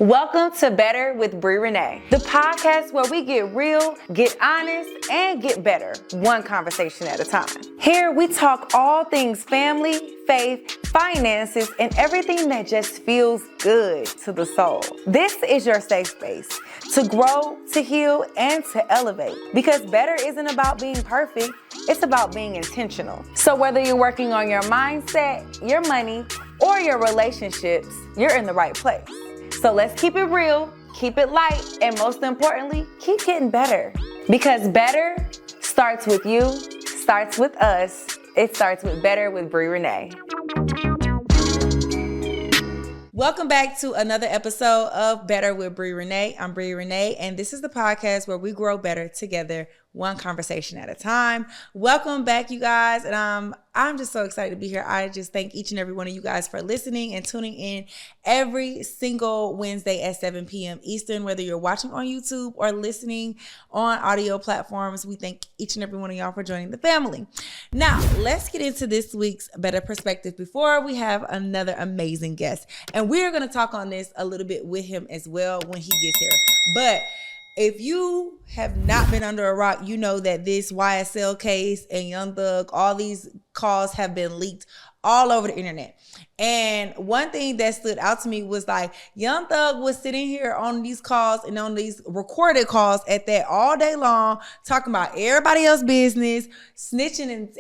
Welcome to Better with Brii Renee, the podcast where we get real, get honest, and get better, one conversation at a time. Here we talk all things family, faith, finances, and everything that just feels good to the soul. This is your safe space to grow, to heal, and to elevate. Because better isn't about being perfect, it's about being intentional. So whether you're working on your mindset, your money, or your relationships, you're in the right place. So let's keep it real, keep it light, and most importantly, keep getting better. Because better starts with you, starts with us. It starts with Better with Brii Renee. Welcome back to another episode of Better with Brii Renee. I'm Brii Renee, and this is the podcast where we grow better together, one conversation at a time. Welcome back, you guys, and I'm just so excited to be here. I just thank each and every one of you guys for listening and tuning in every single Wednesday at 7 p.m. Eastern, whether you're watching on YouTube or listening on audio platforms. We thank each and every one of y'all for joining the family. Now, let's get into this week's Better Perspective before we have another amazing guest. And we're going to talk on this a little bit with him as well when he gets here. But if you have not been under a rock, you know that this YSL case and Young Thug, all these calls have been leaked all over the internet. And one thing that stood out to me was like Young Thug was sitting here on these calls and on these recorded calls at that all day long, talking about everybody else's business, snitching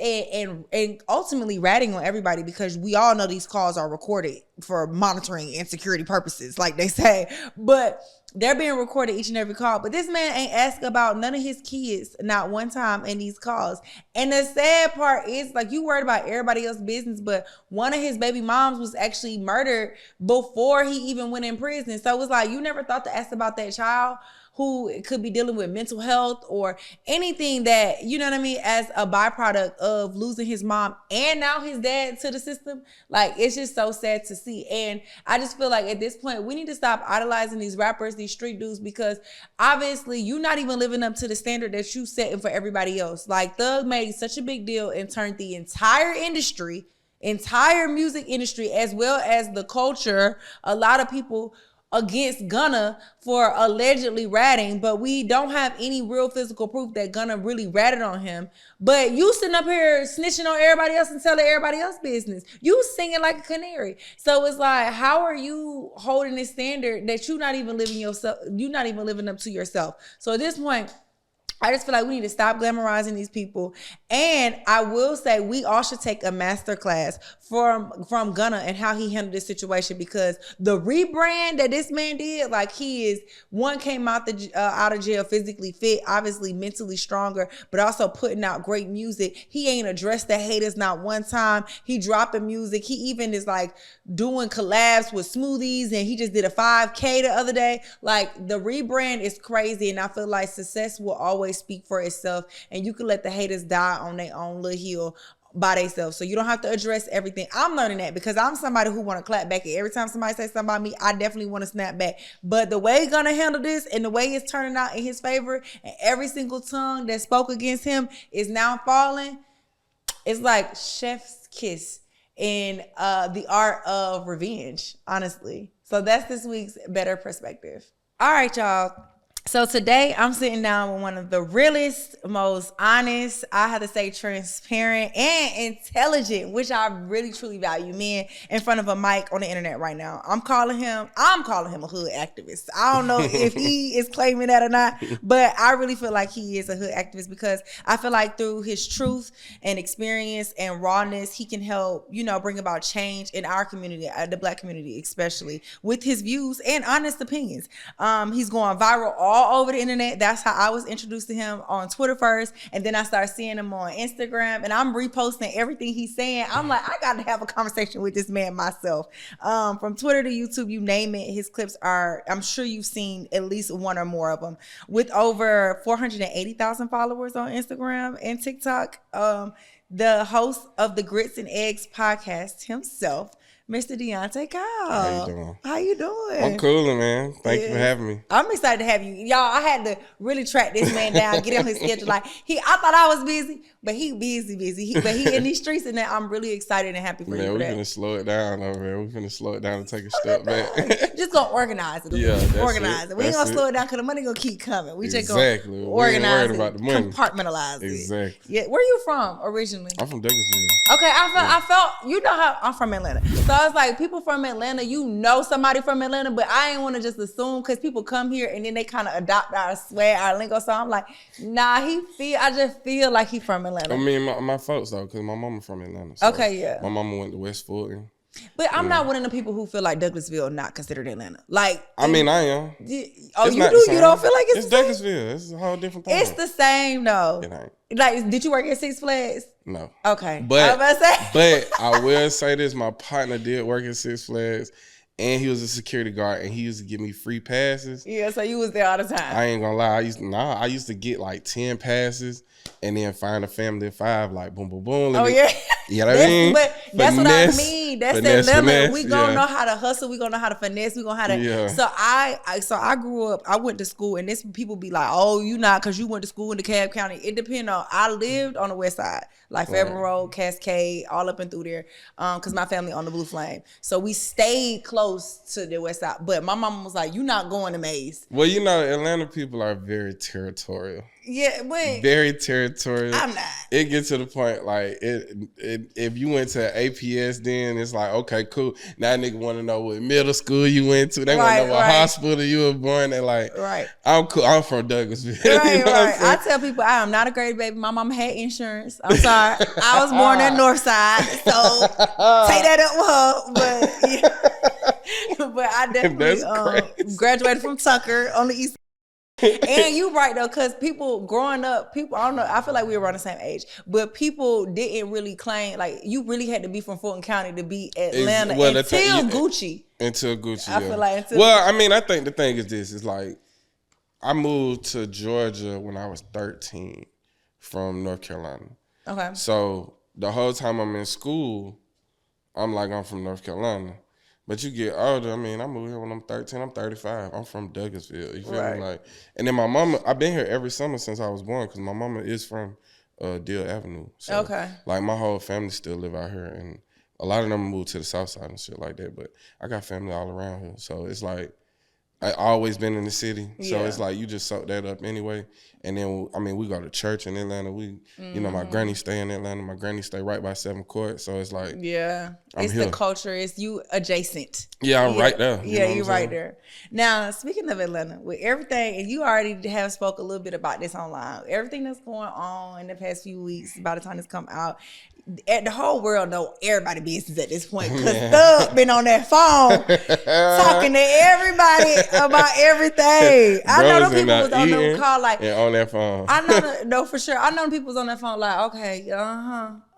and ultimately ratting on everybody, because we all know these calls are recorded for monitoring and security purposes, like they say. But they're being recorded each and every call. But this man ain't asked about none of his kids, not one time in these calls. And the sad part is, like, you worried about everybody else's business, but one of his baby moms was actually murdered before he even went in prison. So it's like, you never thought to ask about that child who could be dealing with mental health or anything that, you know what I mean, as a byproduct of losing his mom and now his dad to the system. Like, it's just so sad to see. And I just feel like at this point, we need to stop idolizing these rappers, these street dudes, because obviously you're not even living up to the standard that you setting for everybody else. Like, Thug made such a big deal and turned the entire music industry, as well as the culture, a lot of people against Gunna for allegedly ratting, but we don't have any real physical proof that Gunna really ratted on him. But you sitting up here snitching on everybody else and telling everybody else's business. You singing like a canary. So it's like, how are you holding this standard that you're not even living up to yourself? So at this point, I just feel like we need to stop glamorizing these people. And I will say we all should take a master class from Gunna and how he handled this situation, because the rebrand that this man did, like, he is, one, came out of jail physically fit, obviously mentally stronger, but also putting out great music. He ain't addressed the haters not one time. He dropping music. He even is like doing collabs with smoothies, and he just did a 5K the other day. Like, the rebrand is crazy, and I feel like success will always speak for itself, and you can let the haters die on their own little hill by themselves. So you don't have to address everything. I'm learning that, because I'm somebody who want to clap back. Every time somebody says something about me, I definitely want to snap back. But the way he's gonna handle this and the way it's turning out in his favor, and every single tongue that spoke against him is now falling, it's like chef's kiss in the art of revenge, honestly. So that's this week's Better Perspective. All right, y'all. So today I'm sitting down with one of the realest, most honest, I have to say transparent and intelligent, which I really truly value, men in front of a mic on the internet right now. I'm calling him a hood activist. I don't know if he is claiming that or not, but I really feel like he is a hood activist, because I feel like through his truth and experience and rawness, he can help, bring about change in our community, the Black community, especially with his views and honest opinions. He's going viral all over the internet. That's how I was introduced to him, on Twitter first, and then I started seeing him on Instagram, and I'm reposting everything he's saying. I'm like, I gotta have a conversation with this man myself. From Twitter to YouTube, you name it, his clips are, I'm sure you've seen at least one or more of them. With over 480,000 followers on Instagram and TikTok, the host of the Grits and Eggs podcast himself, Mr. Deante Kyle. How you doing? How you doing? I'm coolin', man. Thank you for having me. I'm excited to have you. Y'all, I had to really track this man down, get on his schedule. Like, I thought I was busy, but he busy. But he in these streets, and I'm really excited and happy for you for that. Man, we finna slow it down over here. We finna slow it down and take a step back. Just gonna organize it. Yeah, that's organize it. We ain't gonna slow it down because the money gonna keep coming. We just gonna organize it, about the money. Compartmentalize it. Exactly. Yeah. Where you from originally? I'm from Douglasville. Okay, I felt, you know how I'm from Atlanta. So it's like people from Atlanta, you know somebody from Atlanta, but I ain't want to just assume because people come here and then they kind of adopt our swag, our lingo. So I'm like, nah, I just feel like he from Atlanta. I mean, my folks though, because my mama from Atlanta. So okay, yeah. My mama went to West Fulton. But I'm not one of the people who feel like Douglasville not considered Atlanta. Like, I mean, I am. Oh, it's you do? You don't feel like it's the Douglasville. It's a whole different thing. It's the same though. It ain't. Like, did you work at Six Flags? No. Okay. But I was about to say. But I will say this: my partner did work at Six Flags, and he was a security guard, and he used to give me free passes. Yeah, so you was there all the time. I ain't gonna lie. I used to get like 10 passes, and then find a family of 5, like boom, boom, boom. Yeah. You know what I mean? But that's what I mean. That's Atlanta. We gonna know how to hustle. We gonna know how to finesse. We gonna how to. Yeah. So I grew up. I went to school, and this people be like, "Oh, you not because you went to school in DeKalb County." It depends on. I lived on the west side, like Fairburn Road, Cascade, all up and through there, because my family on the Blue Flame. So we stayed close to the west side. But my mom was like, "You not going to Maze." Well, you know, Atlanta people are very territorial. Yeah, but very territorial. I'm not. It gets to the point like if you went to APS, then it's like, okay, cool. Now nigga want to know what middle school you went to. They want to know what hospital you were born. They're like, I'm cool. I'm from Douglasville. Right, you know I tell people I am not a grade baby. My mom had insurance. I'm sorry. I was born at Northside, so take that up with her. But I definitely graduated from Tucker on the East. And you right though, because people growing up, I don't know, I feel like we were around the same age, but people didn't really claim, like you really had to be from Fulton County to be Atlanta until Gucci. Until Gucci, I feel like I mean, I think the thing is this, is like, I moved to Georgia when I was 13 from North Carolina. Okay. So the whole time I'm in school, I'm like, I'm from North Carolina. But you get older, I mean, I moved here when I'm 13, I'm 35. I'm from Douglasville, you feel me? Like, and then my mama, I've been here every summer since I was born, because my mama is from Deal Avenue. So, like, my whole family still live out here, and a lot of them moved to the south side and shit like that, but I got family all around here. So it's like, I always been in the city, so it's like you just soak that up anyway. And then, I mean, we go to church in Atlanta. You know, my granny stay in Atlanta. My granny stay right by 7th Court, so it's like, it's here. The culture. It's you adjacent. Yeah, I'm right there. You're right there. Now, speaking of Atlanta, with everything, and you already have spoke a little bit about this online, everything that's going on in the past few weeks, by the time this come out, the whole world know everybody business at this point, because Thug been on that phone talking to everybody about everything. I know them people was on the call like on that phone. I know for sure. I know them people was on that phone like, okay,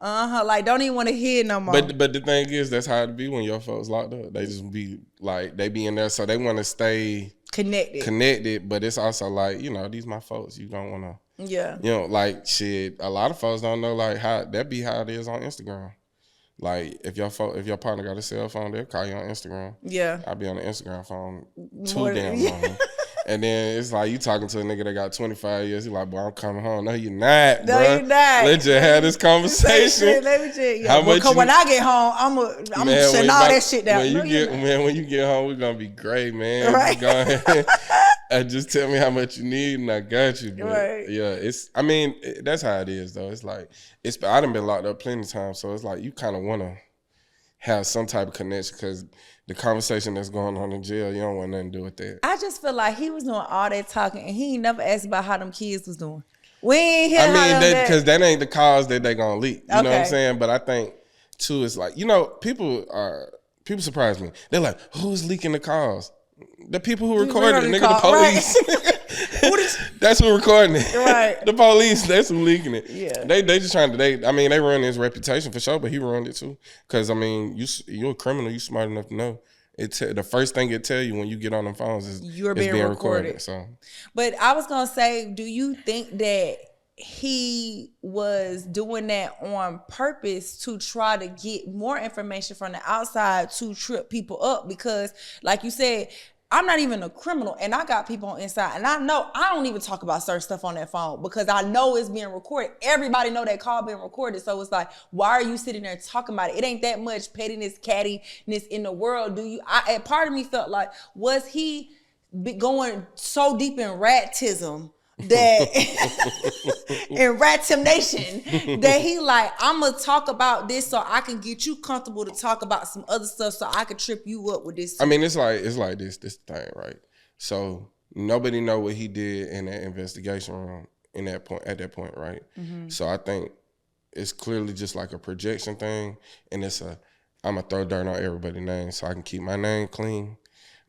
like don't even want to hear no more. But the thing is, that's how it be when your folks locked up. They just be like, they be in there, so they want to stay connected. But it's also like, you know, these my folks. You don't want to. Yeah. You know, like shit, a lot of folks don't know like how that be how it is on Instagram. Like if your partner got a cell phone, they'll call you on Instagram. Yeah. I'll be on the Instagram phone too damn long. And then it's like you talking to a nigga that got 25 years. He like, boy, I'm coming home. No, you're not, bro. No, you're not. Let's just have this conversation. Let me just, when I get home, I'm shutting all that shit down. When you get home, we're gonna be great, man. Right. Go ahead. Just tell me how much you need, and I got you. Right. Yeah, that's how it is, though. It's like I done been locked up plenty of times, so it's like you kind of want to have some type of connection, because the conversation that's going on in jail, you don't want nothing to do with that. I just feel like he was doing all that talking, and he ain't never asked about how them kids was doing. We ain't hear because that ain't the cause that they gonna leak. You know what I'm saying? But I think too, it's like, you know, people surprise me. They're like, who's leaking the cause? The people who recorded it, nigga, the police. Right. That's who recording it. Right. The police, that's who leaking it. Yeah. They just trying to, they ruin his reputation for sure, but he ruined it too. Because, I mean, you're a criminal, you smart enough to know. The first thing it tell you when you get on them phones is you're being recorded. So. But I was going to say, do you think that he was doing that on purpose to try to get more information from the outside to trip people up, because like you said, I'm not even a criminal, and I got people on inside, and I know I don't even talk about certain stuff on that phone because I know it's being recorded. Everybody know that call being recorded, so it's like, why are you sitting there talking about it? It ain't that much pettiness, cattiness in the world, do you? A part of me felt like, was he going so deep in ratism that in Ratim Nation that he like, I'm gonna talk about this so I can get you comfortable to talk about some other stuff so I can trip you up with this too. I mean, it's like this thing, right? So nobody know what he did in that investigation room at that point, right? Mm-hmm. So I think it's clearly just like a projection thing, and I'm gonna throw dirt on everybody's name so I can keep my name clean.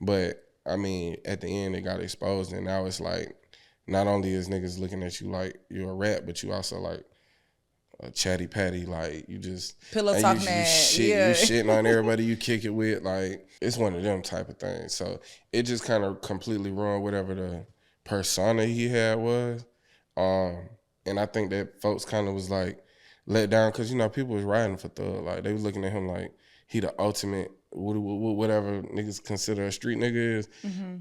But I mean, at the end it got exposed, and now it's like, not only is niggas looking at you like you're a rat, but you also like a chatty patty, like you just pillow talk mad. You shitting on everybody you kick it with. Like, it's one of them type of things. So it just kind of completely ruined whatever the persona he had was. And I think that folks kind of was like let down because, you know, people was riding for Thug. Like, they was looking at him like he the ultimate, whatever niggas consider a street nigga is. Mm-hmm.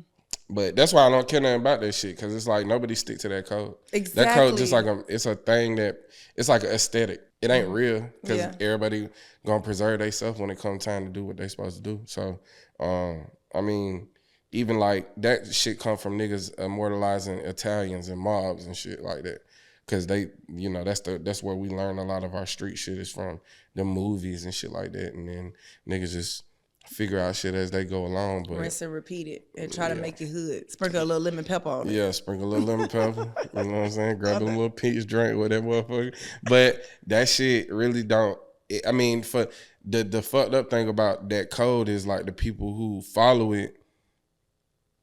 But that's why I don't care nothing about that shit, because it's like nobody stick to that code. Exactly. That code just like it's a thing that, it's like an aesthetic. It ain't real, because everybody gonna preserve themselves when it comes time to do what they supposed to do. So, I mean, even like that shit come from niggas immortalizing Italians and mobs and shit like that. Because they, you know, that's where we learn a lot of our street shit is from, the movies and shit like that. And then niggas just figure out shit as they go along. But rinse and repeat it and try to make it hood. Sprinkle a little lemon pepper on it. Yeah, sprinkle a little lemon pepper. You know what I'm saying? Grab a little peach drink with that motherfucker. But that shit really don't. I mean, for the fucked up thing about that code is like the people who follow it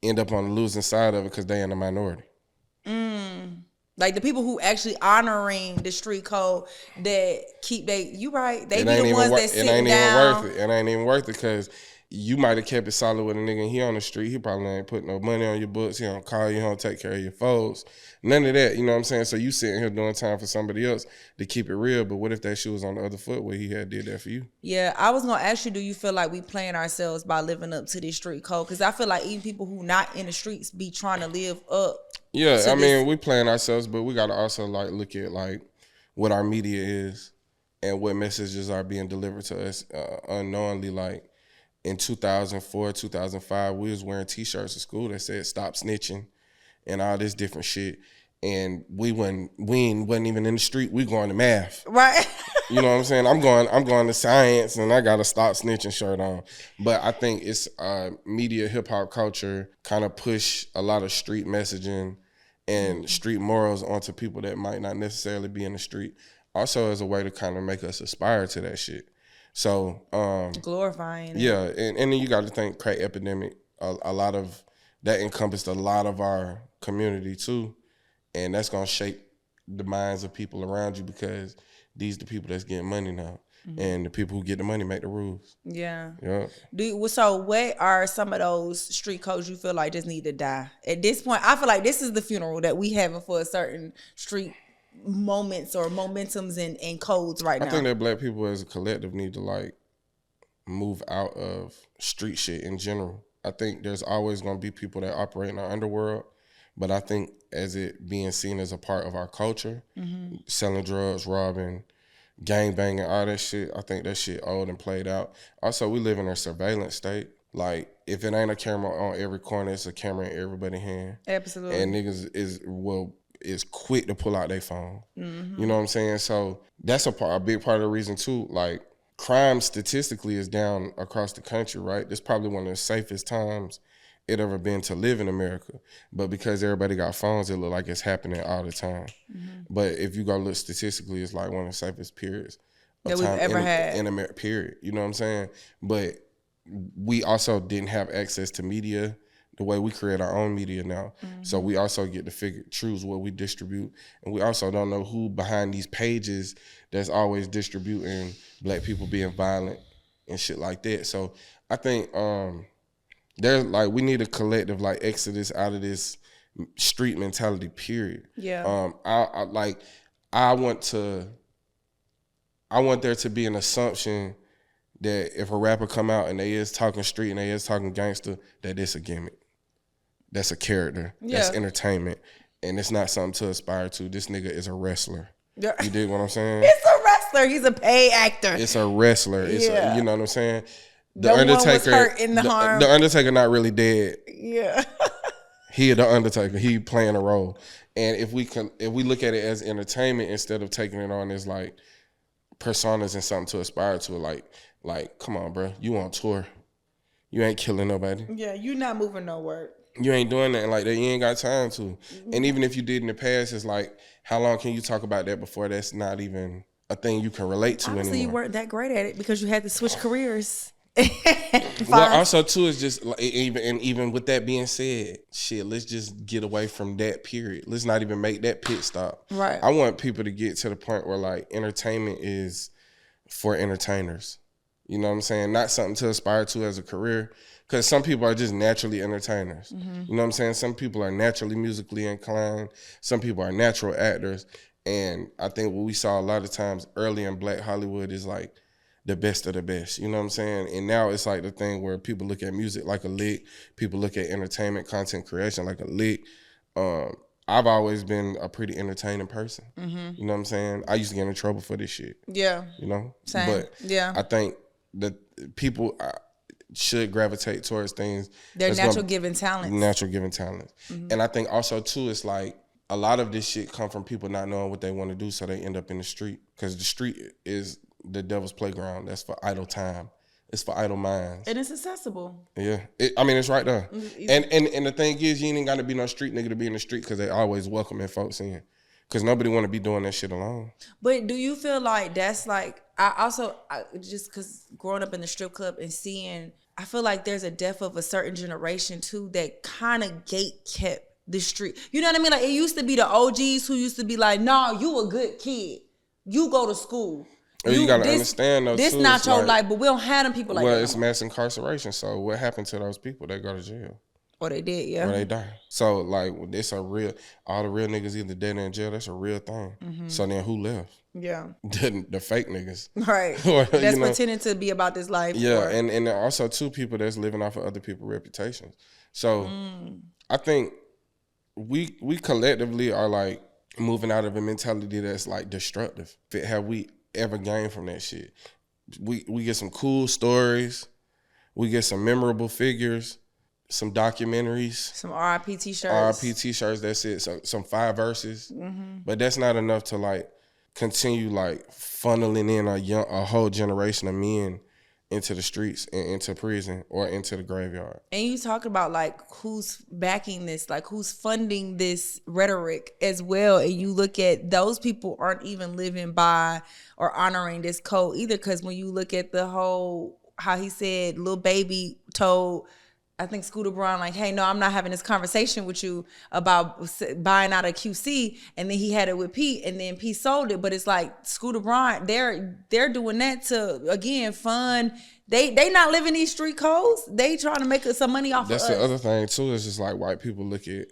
end up on the losing side of it because they in the minority. Like the people who actually honoring the street code that keep you right. They be the ones that sit down. It ain't even worth it because you might have kept it solid with a nigga and he on the street. He probably ain't putting no money on your books. He don't call you, he don't take care of your folks. None of that, you know what I'm saying? So you sitting here doing time for somebody else to keep it real, but what if that shit was on the other foot where he had did that for you? Yeah, I was going to ask you, do you feel like we playing ourselves by living up to this street code? Because I feel like even people who not in the streets be trying to live up. Yeah, I mean, we playing ourselves, but we got to also like look at like what our media is and what messages are being delivered to us unknowingly. Like in 2004, 2005, we was wearing T-shirts at school that said "Stop snitching" and all this different shit. And we wasn't even in the street. We going to math, right? You know what I'm saying? I'm going to science, and I got a "Stop Snitching" shirt on. But I think it's media, hip hop culture kind of push a lot of street messaging and street morals onto people that might not necessarily be in the street. Also, as a way to kind of make us aspire to that shit. So glorifying. Yeah, and then you got to think crack epidemic. A lot of that encompassed a lot of our community too. And that's going to shape the minds of people around you because these are the people that's getting money now. Mm-hmm. And the people who get the money make the rules. Yeah. Yeah. So what are some of those street codes you feel like just need to die? At this point, I feel like this is the funeral that we having for a certain street moments or momentums and codes right now. I think that black people as a collective need to like move out of street shit in general. I think there's always going to be people that operate in the underworld. But I think as it being seen as a part of our culture, mm-hmm. selling drugs, robbing, gang banging, all that shit, I think that shit old and played out. Also, we live in a surveillance state. Like, if it ain't a camera on every corner, it's a camera in everybody's hand. Absolutely. And niggas is quick to pull out their phone. Mm-hmm. You know what I'm saying? So that's a big part of the reason too. Like, crime statistically is down across the country, right? This probably one of the safest times it ever been to live in America. But because everybody got phones, it look like it's happening all the time. Mm-hmm. But if you go look statistically, it's like one of the safest periods that we've ever had in America, period. You know what I'm saying? But we also didn't have access to media the way we create our own media now. Mm-hmm. So we also get to choose what we distribute. And we also don't know who behind these pages that's always distributing black people being violent and shit like that. So I think there's like, we need a collective like exodus out of this street mentality, period. Yeah. I want there to be an assumption that if a rapper come out and they is talking street and they is talking gangster, that it's a gimmick. That's a character. Yeah. That's entertainment. And it's not something to aspire to. This nigga is a wrestler. Yeah. You dig what I'm saying? It's a wrestler. He's a paid actor. It's a wrestler. It's you know what I'm saying? The Undertaker was hurt in the arm. The Undertaker not really dead. Yeah. He the Undertaker. He playing a role. And if we look at it as entertainment instead of taking it on as like personas and something to aspire to, like come on, bro, you on tour, you ain't killing nobody. Yeah, you not moving nowhere. You ain't doing that like that. You ain't got time to. Mm-hmm. And even if you did in the past, it's like, how long can you talk about that before that's not even a thing you can relate to anymore? You weren't that great at it because you had to switch careers. Well, also too is just like, even with that being said, shit, let's just get away from that period. Let's not even make that pit stop. Right. I want people to get to the point where like entertainment is for entertainers. You know what I'm saying? Not something to aspire to as a career. Because some people are just naturally entertainers. Mm-hmm. You know what I'm saying? Some people are naturally musically inclined. Some people are natural actors. And I think what we saw a lot of times early in Black Hollywood is like the best of the best. You know what I'm saying? And now it's like the thing where people look at music like a lick. People look at entertainment, content creation like a lick. I've always been a pretty entertaining person. Mm-hmm. You know what I'm saying? I used to get in trouble for this shit. Yeah. You know? Same. But yeah. I think that people should gravitate towards things. They're natural given talents. Natural given talents. Mm-hmm. And I think also too, it's like a lot of this shit come from people not knowing what they want to do, so they end up in the street. Because the street is the devil's playground. That's for idle time. It's for idle minds. And it's accessible. Yeah. It's right there. Mm-hmm. And the thing is, you ain't got to be no street nigga to be in the street because they always welcoming folks in. Because nobody want to be doing that shit alone. But do you feel like that's like, I just because growing up in the strip club and seeing, I feel like there's a death of a certain generation too that kind of gate kept the street. You know what I mean? Like it used to be the OGs who used to be like, "No, you a good kid. You go to school." You gotta understand though. This not your life, but we don't have them people like that. Well, it's mass incarceration. So what happened to those people? They go to jail. Or they did, yeah. Or they die. So like it's a real. All the real niggas either dead or in jail. That's a real thing. Mm-hmm. So then who left? Yeah. The fake niggas. Right. Or, that's pretending to be about this life. Yeah, and also two people that's living off of other people's reputations. So I think we collectively are like moving out of a mentality that's like destructive. Have we ever gained from that shit? We get some cool stories. We get some memorable figures. Some documentaries. Some RIP t-shirts. RIP t-shirts, that's it. Some 5 verses. Mm-hmm. But that's not enough to like continue like funneling in a whole generation of men into the streets and into prison or into the graveyard. And you talk about like who's backing this, like who's funding this rhetoric as well. And you look at those people aren't even living by or honoring this code either. Because when you look at the whole, how he said Lil Baby told, I think Scooter Braun, like, hey, no, I'm not having this conversation with you about buying out a QC. And then he had it with Pete, and then Pete sold it. But it's like Scooter Braun, they're doing that to, again, fund. They not living these street codes. They trying to make some money off of us. That's the other thing, too, is just like white people look at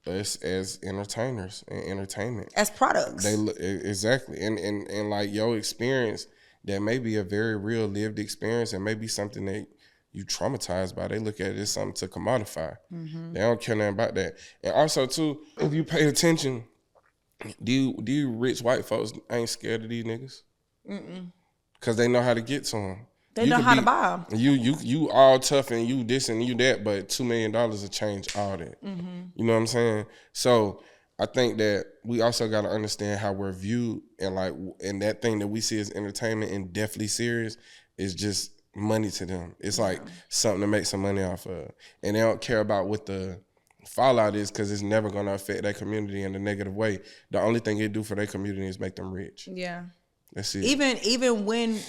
us as entertainers and entertainment. As products. Exactly. And like your experience, that may be a very real lived experience and maybe something that you traumatized by. They look at it as something to commodify. Mm-hmm. They don't care nothing about that. And also too, if you pay attention, do you rich white folks ain't scared of these niggas? Because they know how to get to them. They know how to buy them. You all tough and you this and you that, but $2 million will change all that. Mm-hmm. You know what I'm saying? So I think that we also got to understand how we're viewed, and like, and that thing that we see as entertainment and definitely serious is just money to them. It's like something to make some money off of, and they don't care about what the fallout is because it's never going to affect their community in a negative way. The only thing it do for their community is make them rich. Yeah, that's it. Even when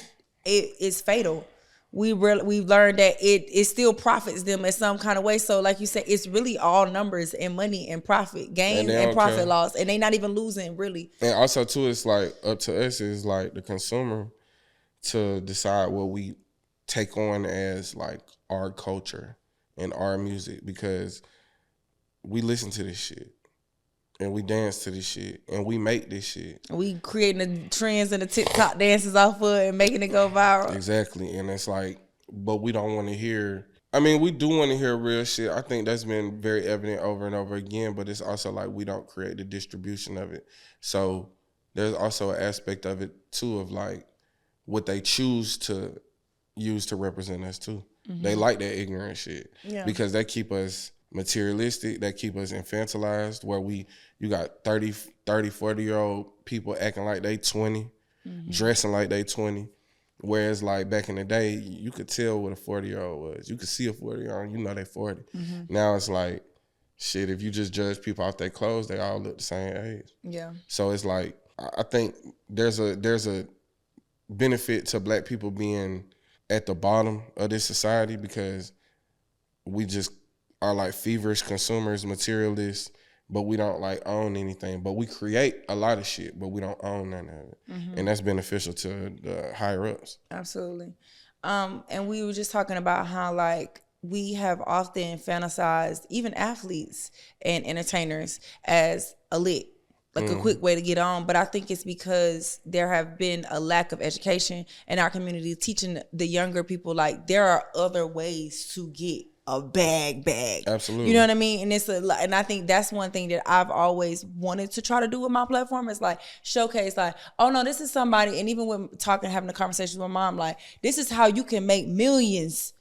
it is fatal, we've learned that it still profits them in some kind of way. So like you said, it's really all numbers and money and profit gain and profit loss, and they not even losing really. And also too, it's like up to us is like the consumer to decide what we take on as like our culture and our music, because we listen to this shit. And we dance to this shit. And we make this shit. We creating the trends and the TikTok dances off of it and making it go viral. Exactly. And it's like, but we don't want to hear. I mean, we do want to hear real shit. I think that's been very evident over and over again. But it's also like we don't create the distribution of it. So there's also an aspect of it, too, of like what they choose to use to represent us, too. Mm-hmm. They like that ignorant shit. Yeah. Because they keep us materialistic, that keep us infantilized, where you got 30, 40-year-old people acting like they 20, dressing like they 20. Whereas like back in the day, you could tell what a 40-year-old was. You could see a 40-year-old, you know they 40. Now it's like, shit, if you just judge people off their clothes, they all look the same age. Yeah. So it's like, I think there's a benefit to Black people being at the bottom of this society, because we just are like feverish consumers, materialists, but we don't like own anything. But we create a lot of shit, but we don't own none of it. And that's beneficial to the higher ups. Absolutely. And we were just talking about how like we have often fantasized even athletes and entertainers as elite, like a quick way to get on. But I think it's because there have been a lack of education in our community teaching the younger people like there are other ways to get a bag. Absolutely. You know what I mean? And and I think that's one thing that I've always wanted to try to do with my platform is like showcase like, oh no, this is somebody. And even when having a conversation with my mom, like this is how you can make millions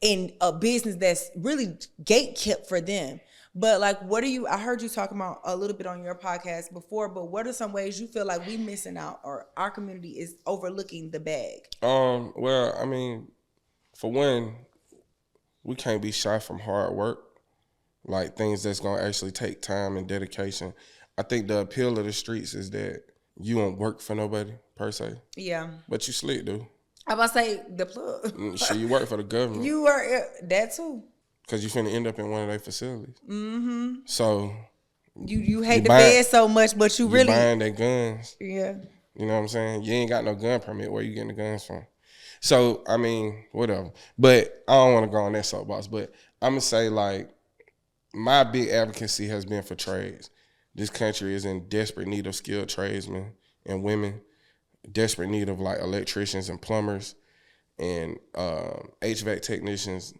in a business that's really gatekept for them. But like, I heard you talking about a little bit on your podcast before, but what are some ways you feel like we missing out or our community is overlooking the bag? Well, I mean, for one, we can't be shy from hard work, like things that's going to actually take time and dedication. I think the appeal of the streets is that you don't work for nobody, per se. Yeah. But you slick, dude. I'm about to say the plug. Shit, you work for the government. You work, that too. Because you finna end up in one of their facilities. So. You hate the feds so much, but you really. Buying their guns. Yeah. You know what I'm saying? You ain't got no gun permit. Where you getting the guns from? So, I mean, whatever. But I don't want to go on that soapbox. But I'm going to say, like, my big advocacy has been for trades. This country is in desperate need of skilled tradesmen and women, desperate need of, like, electricians and plumbers and HVAC technicians.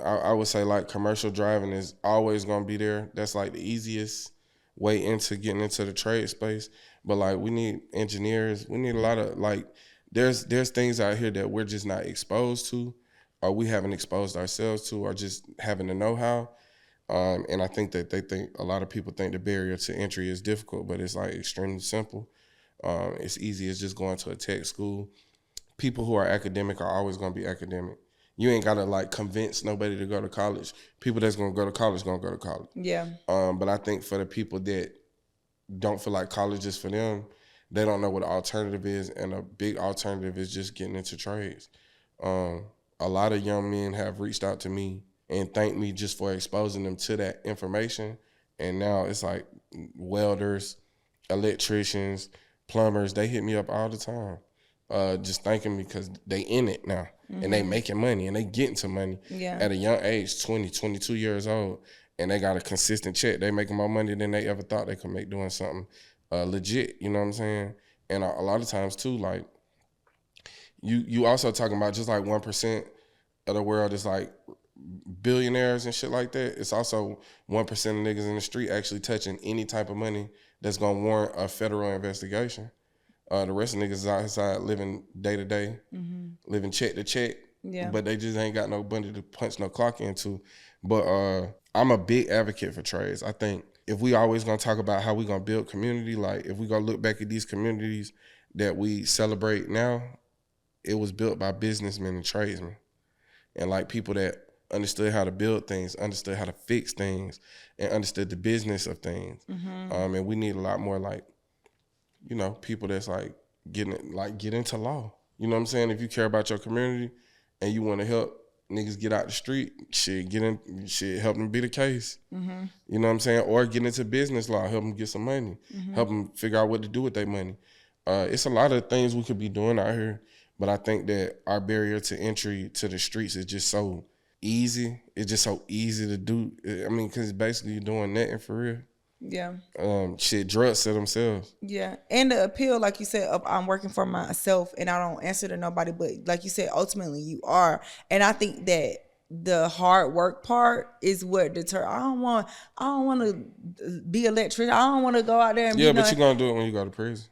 I would say, like, commercial driving is always going to be there. That's, like, the easiest way into getting into the trade space. But, like, we need engineers. We need a lot of, like, There's things out here that we're just not exposed to, or we haven't exposed ourselves to, or just having the know-how. And I think that a lot of people think the barrier to entry is difficult, but it's like extremely simple. It's easy as just going to a tech school. People who are academic are always going to be academic. You ain't got to like convince nobody to go to college. People that's going to go to college going to go to college. Yeah. But I think for the people that don't feel like college is for them, they don't know what the alternative is, and a big alternative is just getting into trades. A lot of young men have reached out to me and thanked me just for exposing them to that information. And now it's like welders, electricians, plumbers, they hit me up all the time, just thanking me because they in it now. And they making money and they getting to money at a young age, 20, 22 years old, and they got a consistent check. They making more money than they ever thought they could make doing something legit, you know what I'm saying? And a lot of times too, like you also talking about just like 1% of the world is like billionaires and shit like that. It's also 1% of niggas in the street actually touching any type of money that's gonna warrant a federal investigation. The rest of niggas is outside living day to day, living check to check, but they just ain't got no money to punch no clock into. But I'm a big advocate for trades. I think if we always gonna talk about how we gonna build community, like if we gonna look back at these communities that we celebrate now, it was built by businessmen and tradesmen. And like people that understood how to build things, understood how to fix things, and understood the business of things. And we need a lot more like, you know, people that's like get into law. You know what I'm saying? If you care about your community and you want to help niggas get out the street, help them be the case. You know what I'm saying? Or get into business law, help them get some money, help them figure out what to do with their money. It's a lot of things we could be doing out here, but I think that our barrier to entry to the streets is just so easy. It's just so easy to do. I mean, because basically you're doing nothing for real. Yeah. Drugs to themselves. Yeah. And the appeal, like you said, of I'm working for myself and I don't answer to nobody, but like you said, ultimately you are. And I think that the hard work part is what deter. I don't want to be electrician. I don't want to go out there and but you're gonna do it when you go to prison.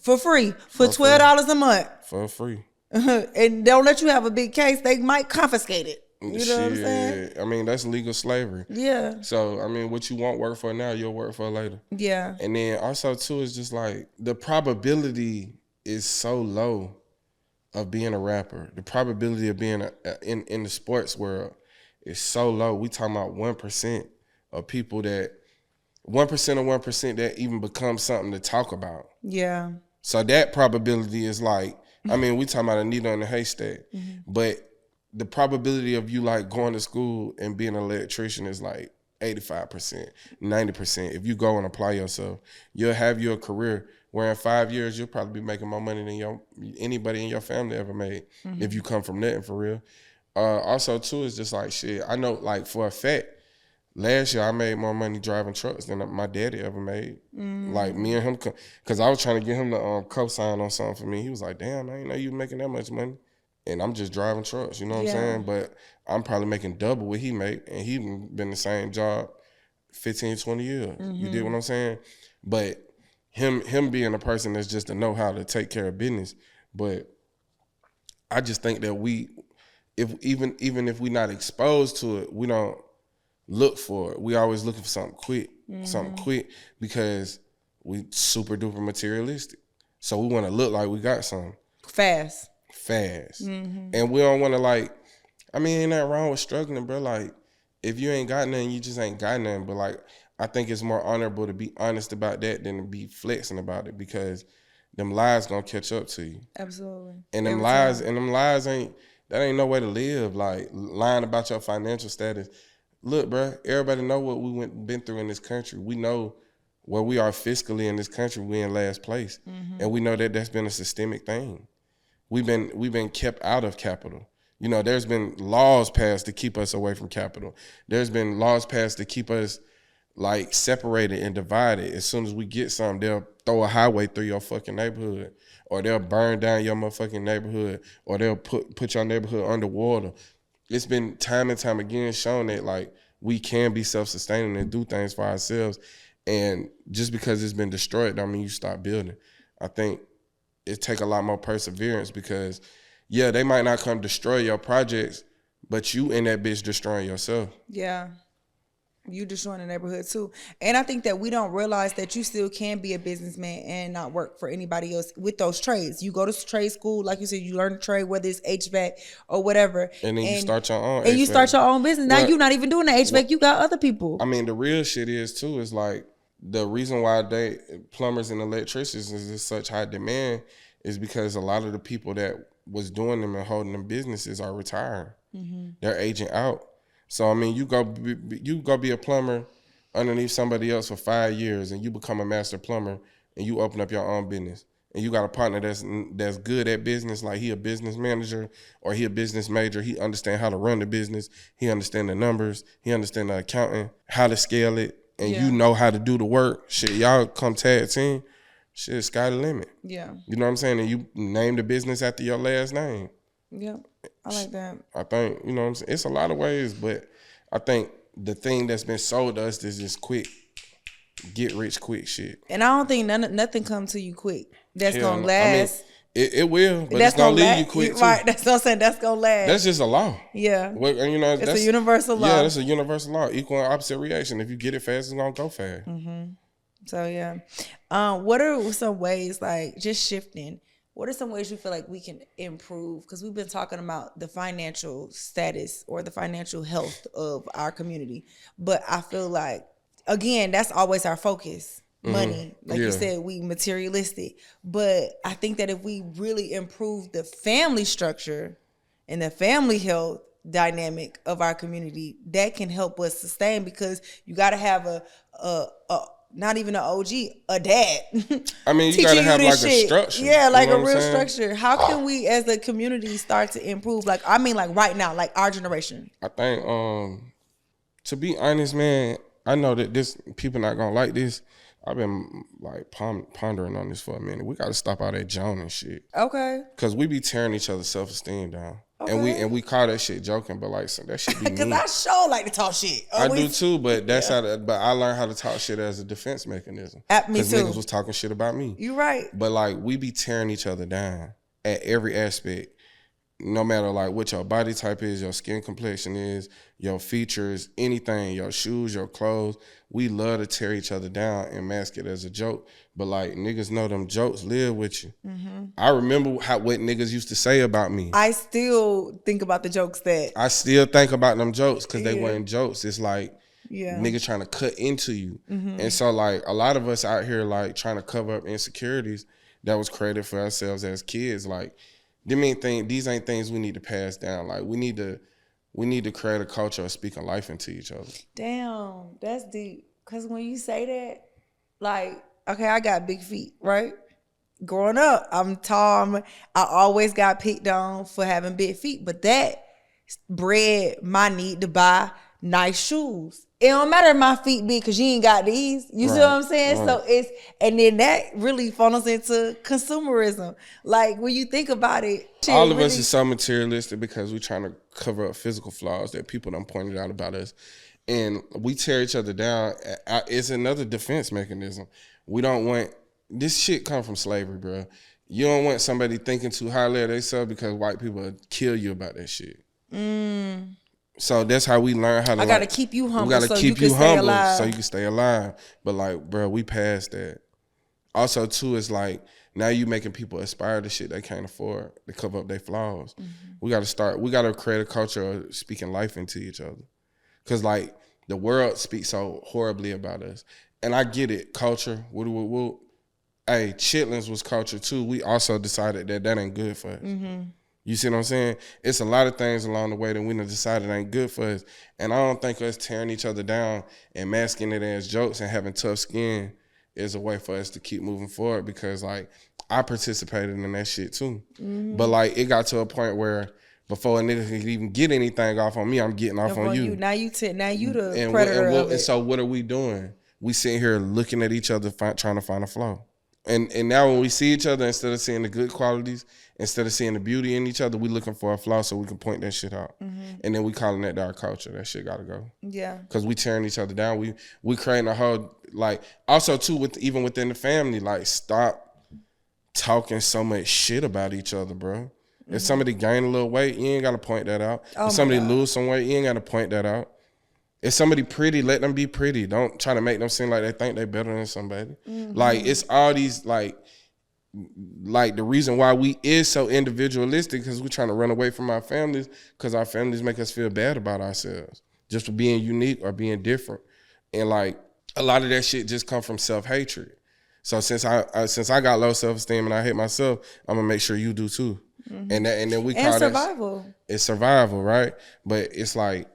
For free. For $12 a month. For free. And don't let you have a big case. They might confiscate it. You know what I'm saying? I mean, that's legal slavery. Yeah. So, I mean, what you won't work for now, you'll work for later. Yeah. And then also, too, it's just like the probability is so low of being a rapper. The probability of being in the sports world is so low. We talking about 1% of people that, 1% of 1% that even become something to talk about. Yeah. So that probability is like, I mean, we talking about a needle in a haystack, but the probability of you like going to school and being an electrician is like 85%, 90%. If you go and apply yourself, you'll have your career where in 5 years, you'll probably be making more money than anybody in your family ever made if you come from nothing for real. Also too, it's just like shit. I know like for a fact, last year I made more money driving trucks than my daddy ever made. Like me and him, cause I was trying to get him to co-sign on something for me. He was like, damn, I didn't know you were making that much money. And I'm just driving trucks, you know what I'm saying? But I'm probably making double what he made. And he been the same job 15, 20 years. You get what I'm saying? But him being a person that's just to know how to take care of business. But I just think that even if we're not exposed to it, we don't look for it. We always looking for something quick because we super duper materialistic. So we want to look like we got something. Fast. And we don't want to like, I mean, ain't nothing wrong with struggling, bro. Like, if you ain't got nothing, you just ain't got nothing. But like, I think it's more honorable to be honest about that than to be flexing about it because them lies gonna catch up to you. Absolutely. And them lies ain't no way to live. Like lying about your financial status. Look, bro, everybody know what we been through in this country. We know where we are fiscally in this country. We in last place, and we know that that's been a systemic thing. We've been kept out of capital. You know, there's been laws passed to keep us away from capital. There's been laws passed to keep us like separated and divided. As soon as we get something, they'll throw a highway through your fucking neighborhood, or they'll burn down your motherfucking neighborhood, or they'll put your neighborhood underwater. It's been time and time again shown that like we can be self-sustaining and do things for ourselves. And just because it's been destroyed don't mean you stop building. I think it take a lot more perseverance because, yeah, they might not come destroy your projects, but you in that bitch destroying yourself. Yeah. You destroying the neighborhood too. And I think that we don't realize that you still can be a businessman and not work for anybody else with those trades. You go to trade school, like you said, you learn a trade, whether it's HVAC or whatever. And then you start your own And HVAC. you start your own business. Now you're not even doing the HVAC. You got other people. I mean, the real shit is too, is like the reason why plumbers and electricians is in such high demand is because a lot of the people that was doing them and holding them businesses are retiring. They're aging out. So, I mean, you go be a plumber underneath somebody else for 5 years and you become a master plumber and you open up your own business. And you got a partner that's good at business, like he a business manager or he a business major. He understand how to run the business. He understand the numbers. He understand the accounting, how to scale it. And you know how to do the work. Shit, y'all come tag team. Shit, sky the limit. Yeah. You know what I'm saying? And you name the business after your last name. Yeah. I like that. I think, you know what I'm saying? It's a lot of ways, but I think the thing that's been sold to us is just quick, get rich quick shit. And I don't think nothing come to you quick. That's going to last. I mean, it will, but it's going to leave you quick too. Right, that's what I'm saying. That's going to last. That's just a law. Yeah. Well, and you know, it's a universal law. Yeah, that's a universal law. Equal and opposite reaction. If you get it fast, it's going to go fast. So, yeah. What are some ways, like, just shifting, what are some ways you feel like we can improve? Because we've been talking about the financial status or the financial health of our community. But I feel like, again, that's always our focus. Money. Like you said, we materialistic. But I think that if we really improve the family structure and the family health dynamic of our community, that can help us sustain, because you got to have a not even an OG, a dad. I mean, you gotta have like a structure. Yeah, like a real structure. How can we as a community start to improve? Like, I mean, like right now, like our generation. I think, to be honest, man, I know that people not gonna like this. I've been like pondering on this for a minute. We gotta stop all that joning shit. Okay. Cause we be tearing each other's self-esteem down. Okay. And we call that shit joking, but like that shit be mean. Cause I sure like to talk shit. I do too, but that's but I learned how to talk shit as a defense mechanism. Me too. Niggas was talking shit about me. You right. But like we be tearing each other down at every aspect. No matter like what your body type is, your skin complexion is, your features, anything, your shoes, your clothes, we love to tear each other down and mask it as a joke. But like niggas know them jokes live with you. Mm-hmm. I remember what niggas used to say about me. I still think about the jokes that. I still think about them jokes because they weren't jokes. It's like niggas trying to cut into you. Mm-hmm. And so like a lot of us out here like trying to cover up insecurities that was created for ourselves as kids. Like, these ain't things we need to pass down. Like we need to create a culture of speaking life into each other. Damn, that's deep. Cause when you say that, like, okay, I got big feet, right? Growing up, I'm tall. I always got picked on for having big feet, but that bred my need to buy nice shoes. It don't matter if my feet big because you ain't got these. You see what I'm saying? Right. So and then that really funnels into consumerism. Like when you think about it. All of us is so materialistic because we're trying to cover up physical flaws that people done pointed out about us. And we tear each other down. It's another defense mechanism. We don't want, this shit come from slavery, bro. You don't want somebody thinking too highly of themselves because white people will kill you about that shit. So that's how we learn how to. I gotta keep you humble. We gotta keep you humble so you can stay alive. But like, bro, we passed that. Also, too, it's like now you making people aspire to shit they can't afford to cover up their flaws. Mm-hmm. We gotta create a culture of speaking life into each other. Cause like the world speaks so horribly about us. And I get it, culture. Hey, chitlins was culture too. We also decided that ain't good for us. Mm-hmm. You see what I'm saying? It's a lot of things along the way that we done decided ain't good for us. And I don't think us tearing each other down and masking it as jokes and having tough skin is a way for us to keep moving forward because, like, I participated in that shit too. Mm-hmm. But, like, it got to a point where before a nigga could even get anything off on me, I'm getting off on you. Now you the predator of it. And so what are we doing? We sitting here looking at each other trying to find a flaw. And now when we see each other, instead of seeing the good qualities, instead of seeing the beauty in each other, we looking for a flaw so we can point that shit out. Mm-hmm. And then we calling that our culture. That shit gotta go. Yeah. Because we tearing each other down. We creating a whole, like, also too, even within the family, like, stop talking so much shit about each other, bro. Mm-hmm. If somebody gain a little weight, you ain't gotta point that out. If somebody lose some weight, you ain't gotta point that out. If somebody pretty, let them be pretty. Don't try to make them seem like they think they better than somebody. Mm-hmm. Like, it's all these, like the reason why we is so individualistic because we're trying to run away from our families because our families make us feel bad about ourselves just for being unique or being different. And, like, a lot of that shit just come from self-hatred. So since I got low self-esteem and I hate myself, I'm going to make sure you do too. Mm-hmm. And then we call survival. It's survival, right? But it's like,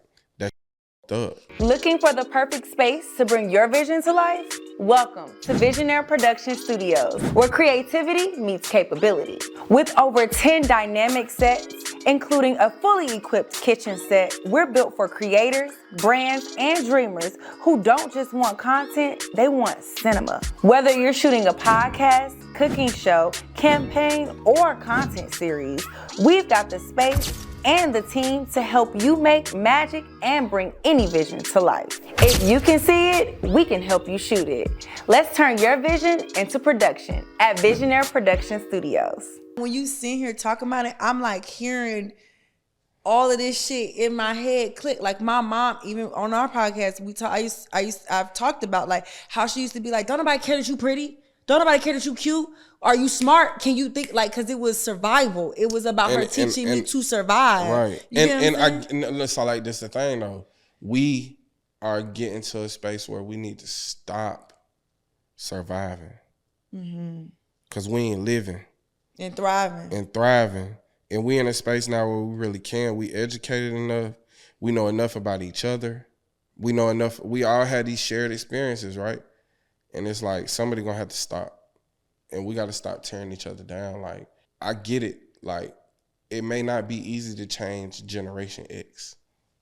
up. Looking for the perfect space to bring your vision to life? Welcome to Visionaire Production Studios, where creativity meets capability. With over 10 dynamic sets, including a fully equipped kitchen set, we're built for creators, brands, and dreamers who don't just want content, they want cinema. Whether you're shooting a podcast, cooking show, campaign, or content series, we've got the space and the team to help you make magic and bring any vision to life. If you can see it, we can help you shoot it. Let's turn your vision into production at Visionaire Production Studios. When you sit here talking about it, I'm like hearing all of this shit in my head click. Like my mom, even on our podcast, I've talked about like how she used to be like, don't nobody care that you pretty. Don't nobody care that you cute. Are you smart? Can you think like, cause it was survival. It was about her teaching me to survive. Right. And so like this the thing though. We are getting to a space where we need to stop surviving. Mm-hmm. Cause we ain't living. And thriving. And we in a space now where we really can. We educated enough. We know enough about each other. We know enough. We all had these shared experiences, right? And it's like, somebody gonna have to stop. And we gotta stop tearing each other down. Like, I get it. Like, it may not be easy to change Generation X.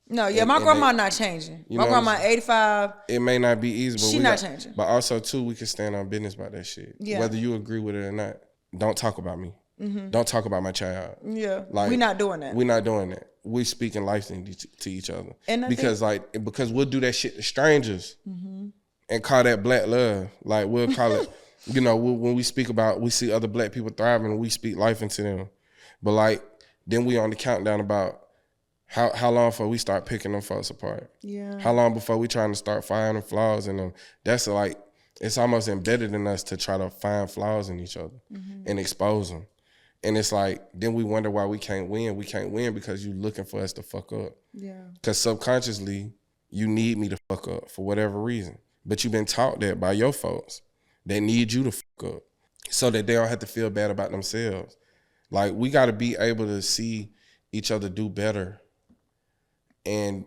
No, yeah, my grandma not changing. My grandma 85. It may not be easy, but she not changing. But also, too, we can stand on business about that shit. Yeah. Whether you agree with it or not. Don't talk about me. Mm-hmm. Don't talk about my child. Yeah, like, we not doing that. We not doing that. We speaking life to each other. And because we'll do that shit to strangers and call that black love. Like, we'll call it, you know, when we speak about, we see other black people thriving and we speak life into them. But like, then we on the countdown about how long before we start picking them folks apart? Yeah. How long before we trying to start finding flaws in them? That's like, it's almost embedded in us to try to find flaws in each other and expose them. And it's like, then we wonder why we can't win. We can't win because you looking for us to fuck up. Yeah. Because subconsciously, you need me to fuck up for whatever reason. But you've been taught that by your folks. They need you to fuck up so that they don't have to feel bad about themselves. Like, we got to be able to see each other do better and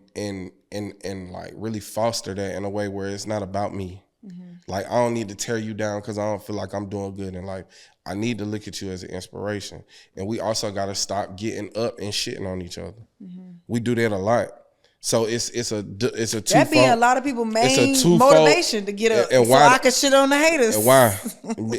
like really foster that in a way where it's not about me. Mm-hmm. Like, I don't need to tear you down because I don't feel like I'm doing good in life. I need to look at you as an inspiration. And we also got to stop getting up and shitting on each other. Mm-hmm. We do that a lot. So it's a twofold. That be a lot of people main motivation to get up, and why, so I can shit on the haters. And why?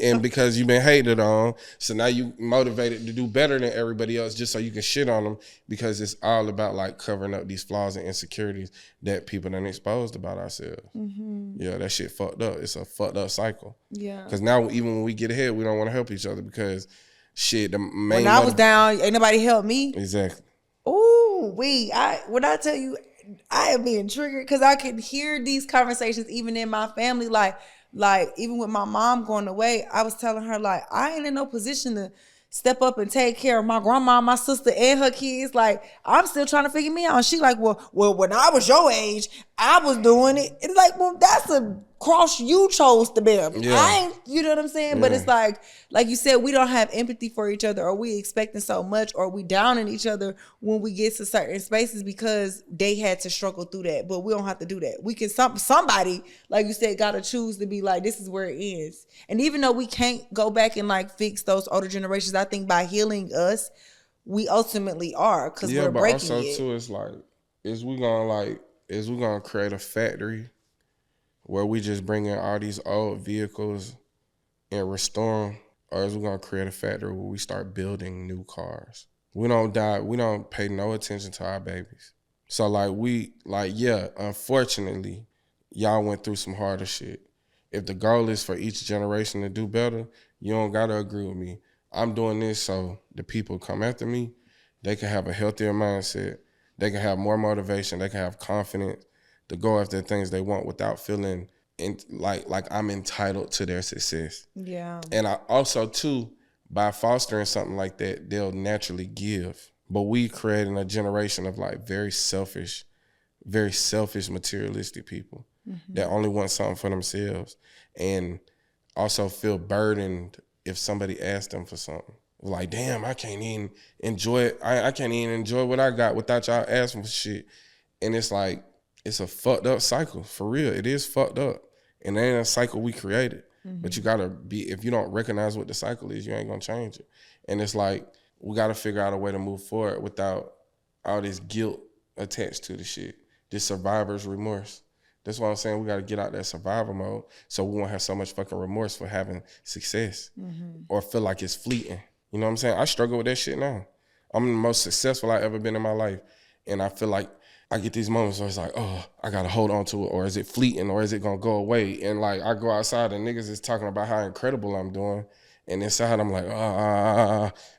And because you've been hated on, so now you motivated to do better than everybody else just so you can shit on them, because it's all about like covering up these flaws and insecurities that people done exposed about ourselves. Mm-hmm. Yeah, that shit fucked up. It's a fucked up cycle. Yeah. Because now even when we get ahead, we don't want to help each other because shit, the main. When I was down, ain't nobody help me. Exactly. Ooh, when I tell you, I am being triggered because I can hear these conversations even in my family. Like even with my mom going away, I was telling her, like, I ain't in no position to step up and take care of my grandma, my sister, and her kids. Like, I'm still trying to figure me out. And she like, well, when I was your age, I was doing it. It's like, well, that's a cross you chose to bear. Yeah. I ain't, you know what I'm saying? Yeah. But it's like you said, we don't have empathy for each other, or we expecting so much, or we downing each other when we get to certain spaces because they had to struggle through that. But we don't have to do that. We can, somebody, like you said, got to choose to be like, this is where it ends. And even though we can't go back and like fix those older generations, I think by healing us, we ultimately are, because we're breaking it. Yeah, but also too, it's like, is we gonna create a factory where we just bring in all these old vehicles and restore them, or is we gonna create a factory where we start building new cars? We don't pay no attention to our babies. So unfortunately, y'all went through some harder shit. If the goal is for each generation to do better, you don't gotta agree with me. I'm doing this so the people come after me, they can have a healthier mindset, they can have more motivation, they can have confidence to go after the things they want without feeling like I'm entitled to their success. Yeah. And I also too, by fostering something like that, they'll naturally give. But we creating a generation of like very selfish, materialistic people that only want something for themselves, and also feel burdened if somebody asks them for something. Like, damn, I can't even enjoy it. I can't even enjoy what I got without y'all asking for shit. And it's like, it's a fucked up cycle, for real. It is fucked up. And it ain't a cycle we created. Mm-hmm. But you gotta if you don't recognize what the cycle is, you ain't gonna change it. And it's like, we gotta figure out a way to move forward without all this guilt attached to the shit. This survivor's remorse. That's why I'm saying we gotta get out that survival mode so we won't have so much fucking remorse for having success or feel like it's fleeting. You know what I'm saying? I struggle with that shit now. I'm the most successful I've ever been in my life. And I feel like I get these moments where it's like, oh, I gotta hold on to it, or is it fleeting, or is it gonna go away? And like, I go outside and niggas is talking about how incredible I'm doing, and inside I'm like,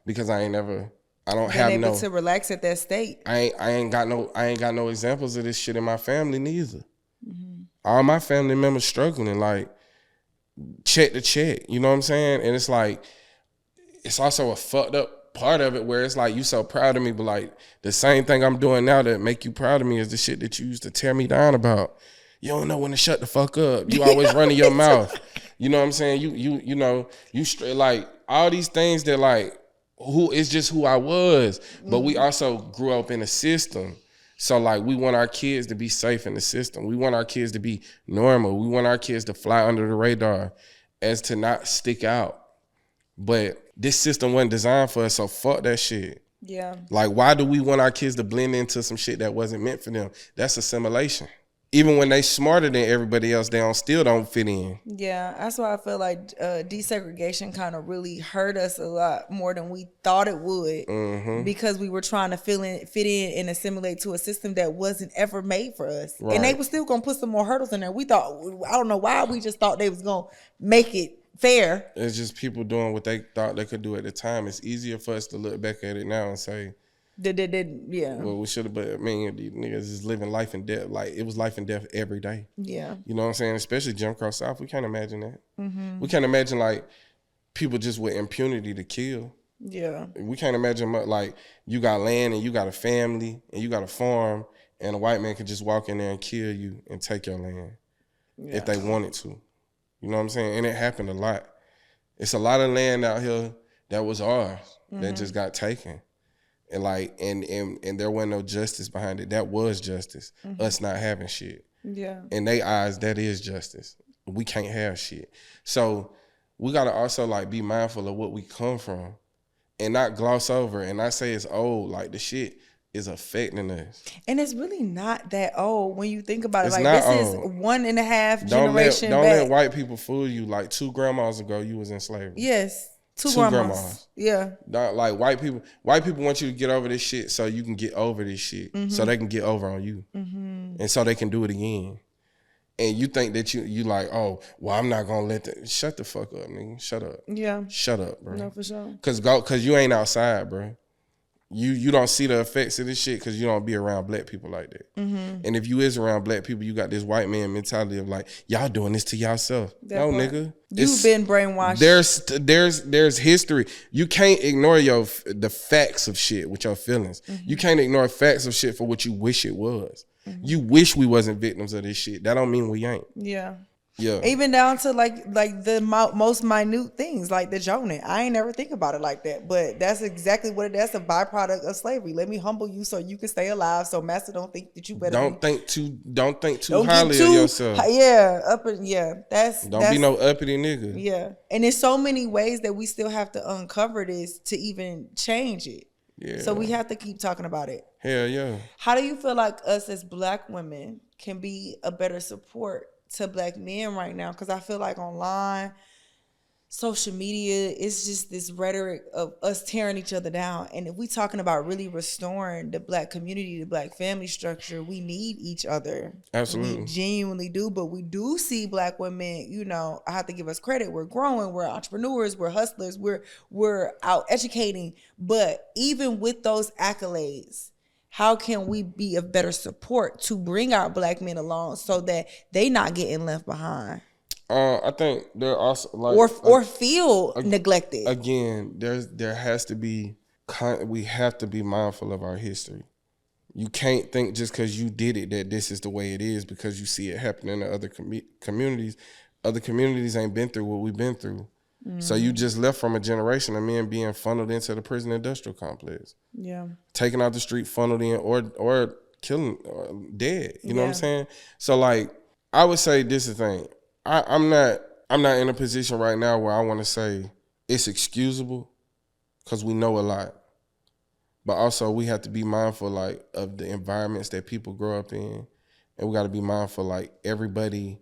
because I don't have able to relax at that state. I ain't got no examples of this shit in my family neither. Mm-hmm. All my family members struggling, like check to check, you know what I'm saying? And it's like, it's also a fucked up part of it where it's like, you so proud of me, but like the same thing I'm doing now that make you proud of me is the shit that you used to tear me down about. You don't know when to shut the fuck up. You always running your mouth. You know what I'm saying? You know, you straight, like all these things that like, who is just who I was. But we also grew up in a system. So like we want our kids to be safe in the system. We want our kids to be normal. We want our kids to fly under the radar as to not stick out. But this system wasn't designed for us, so fuck that shit. Yeah. Like, why do we want our kids to blend into some shit that wasn't meant for them? That's assimilation. Even when they smarter than everybody else, they still don't fit in. Yeah, that's why I feel like desegregation kind of really hurt us a lot more than we thought it would, because we were trying to fit in and assimilate to a system that wasn't ever made for us. Right. And they were still gonna put some more hurdles in there. We thought, I don't know why, we just thought they was gonna make it fair. It's just people doing what they thought they could do at the time. It's easier for us to look back at it now and say, yeah. Well, we should have, but I mean, these niggas is living life and death. Like, it was life and death every day. Yeah. You know what I'm saying? Especially Jim Crow South. We can't imagine that. Mm-hmm. We can't imagine, like, people just with impunity to kill. Yeah. We can't imagine, like, you got land and you got a family and you got a farm and a white man could just walk in there and kill you and take your land if they wanted to. You know what I'm saying? And it happened a lot. It's a lot of land out here that was ours that just got taken. And like, and there wasn't no justice behind it. That was justice. Us not having shit. Yeah. In their eyes, that is justice. We can't have shit. So we gotta also like be mindful of what we come from and not gloss over and not say it's old. Like the shit is affecting us. And it's really not that old when you think about it. It's like not this old. Is 1.5 generation Don't back. let white people fool you. Like 2 grandmas ago, you was in slavery. Yes. Two grandmas. Yeah. Like white people want you to get over this shit so you can get over this shit. So they can get over on you. And so they can do it again. And you think that you like, oh, well, I'm not gonna let that. Shut the fuck up, nigga. Shut up. Yeah. Shut up, bro. No, for sure. Cause you ain't outside, bro. You don't see the effects of this shit because you don't be around black people like that. And if you is around black people, you got this white man mentality of like, y'all doing this to yourself. No, nigga. You've been brainwashed. There's history. You can't ignore the facts of shit with your feelings. You can't ignore facts of shit for what you wish it was. You wish we wasn't victims of this shit. That don't mean we ain't. Yeah. Yeah. Even down to like the most minute things like the joning. I ain't never think about it like that, but that's exactly what that's a byproduct of slavery. Let me humble you so you can stay alive. So master don't think that you better. Don't think too highly of yourself. Yeah, that's be no uppity nigga. Yeah, and there's so many ways that we still have to uncover this to even change it. Yeah. So we have to keep talking about it. Hell yeah. How do you feel like us as black women can be a better support to black men right now? Because I feel like online, social media, it's just this rhetoric of us tearing each other down. And if we talking about really restoring the black community, the black family structure, we need each other. Absolutely. We genuinely do. But we do see black women, I have to give us credit. We're growing, we're entrepreneurs, we're hustlers, we're out educating. But even with those accolades, how can we be of better support to bring our black men along so that they not getting left behind? I think there also like or feel neglected. Again, there has to be we have to be mindful of our history. You can't think just because you did it that this is the way it is because you see it happening in other communities. Other communities ain't been through what we've been through. So you just left from a generation of men being funneled into the prison industrial complex. Yeah. Taken out the street, funneled in, or killing, or dead. You know what I'm saying? So like, I would say this is the thing. I'm not in a position right now where I want to say it's excusable because we know a lot. But also we have to be mindful like of the environments that people grow up in. And we got to be mindful like everybody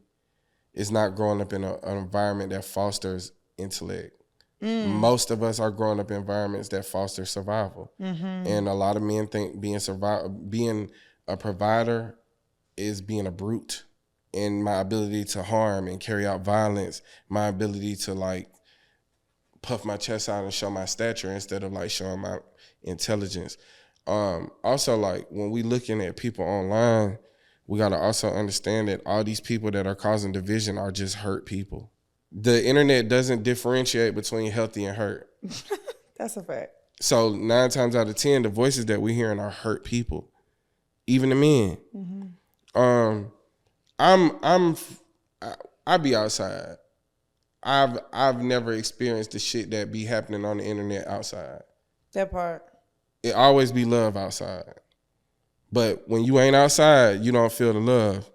is not growing up in an environment that fosters intellect. Most of us are growing up in environments that foster survival. And a lot of men think being a provider is being a brute. And my ability to harm and carry out violence, my ability to like puff my chest out and show my stature instead of like showing my intelligence. Also like when we looking at people online, we gotta also understand that all these people that are causing division are just hurt people. The internet doesn't differentiate between healthy and hurt. That's a fact. So 9 times out of 10, the voices that we hearing are hurt people, even the men. I be outside. I've never experienced the shit that be happening on the internet outside. That part. It always be love outside. But when you ain't outside, you don't feel the love.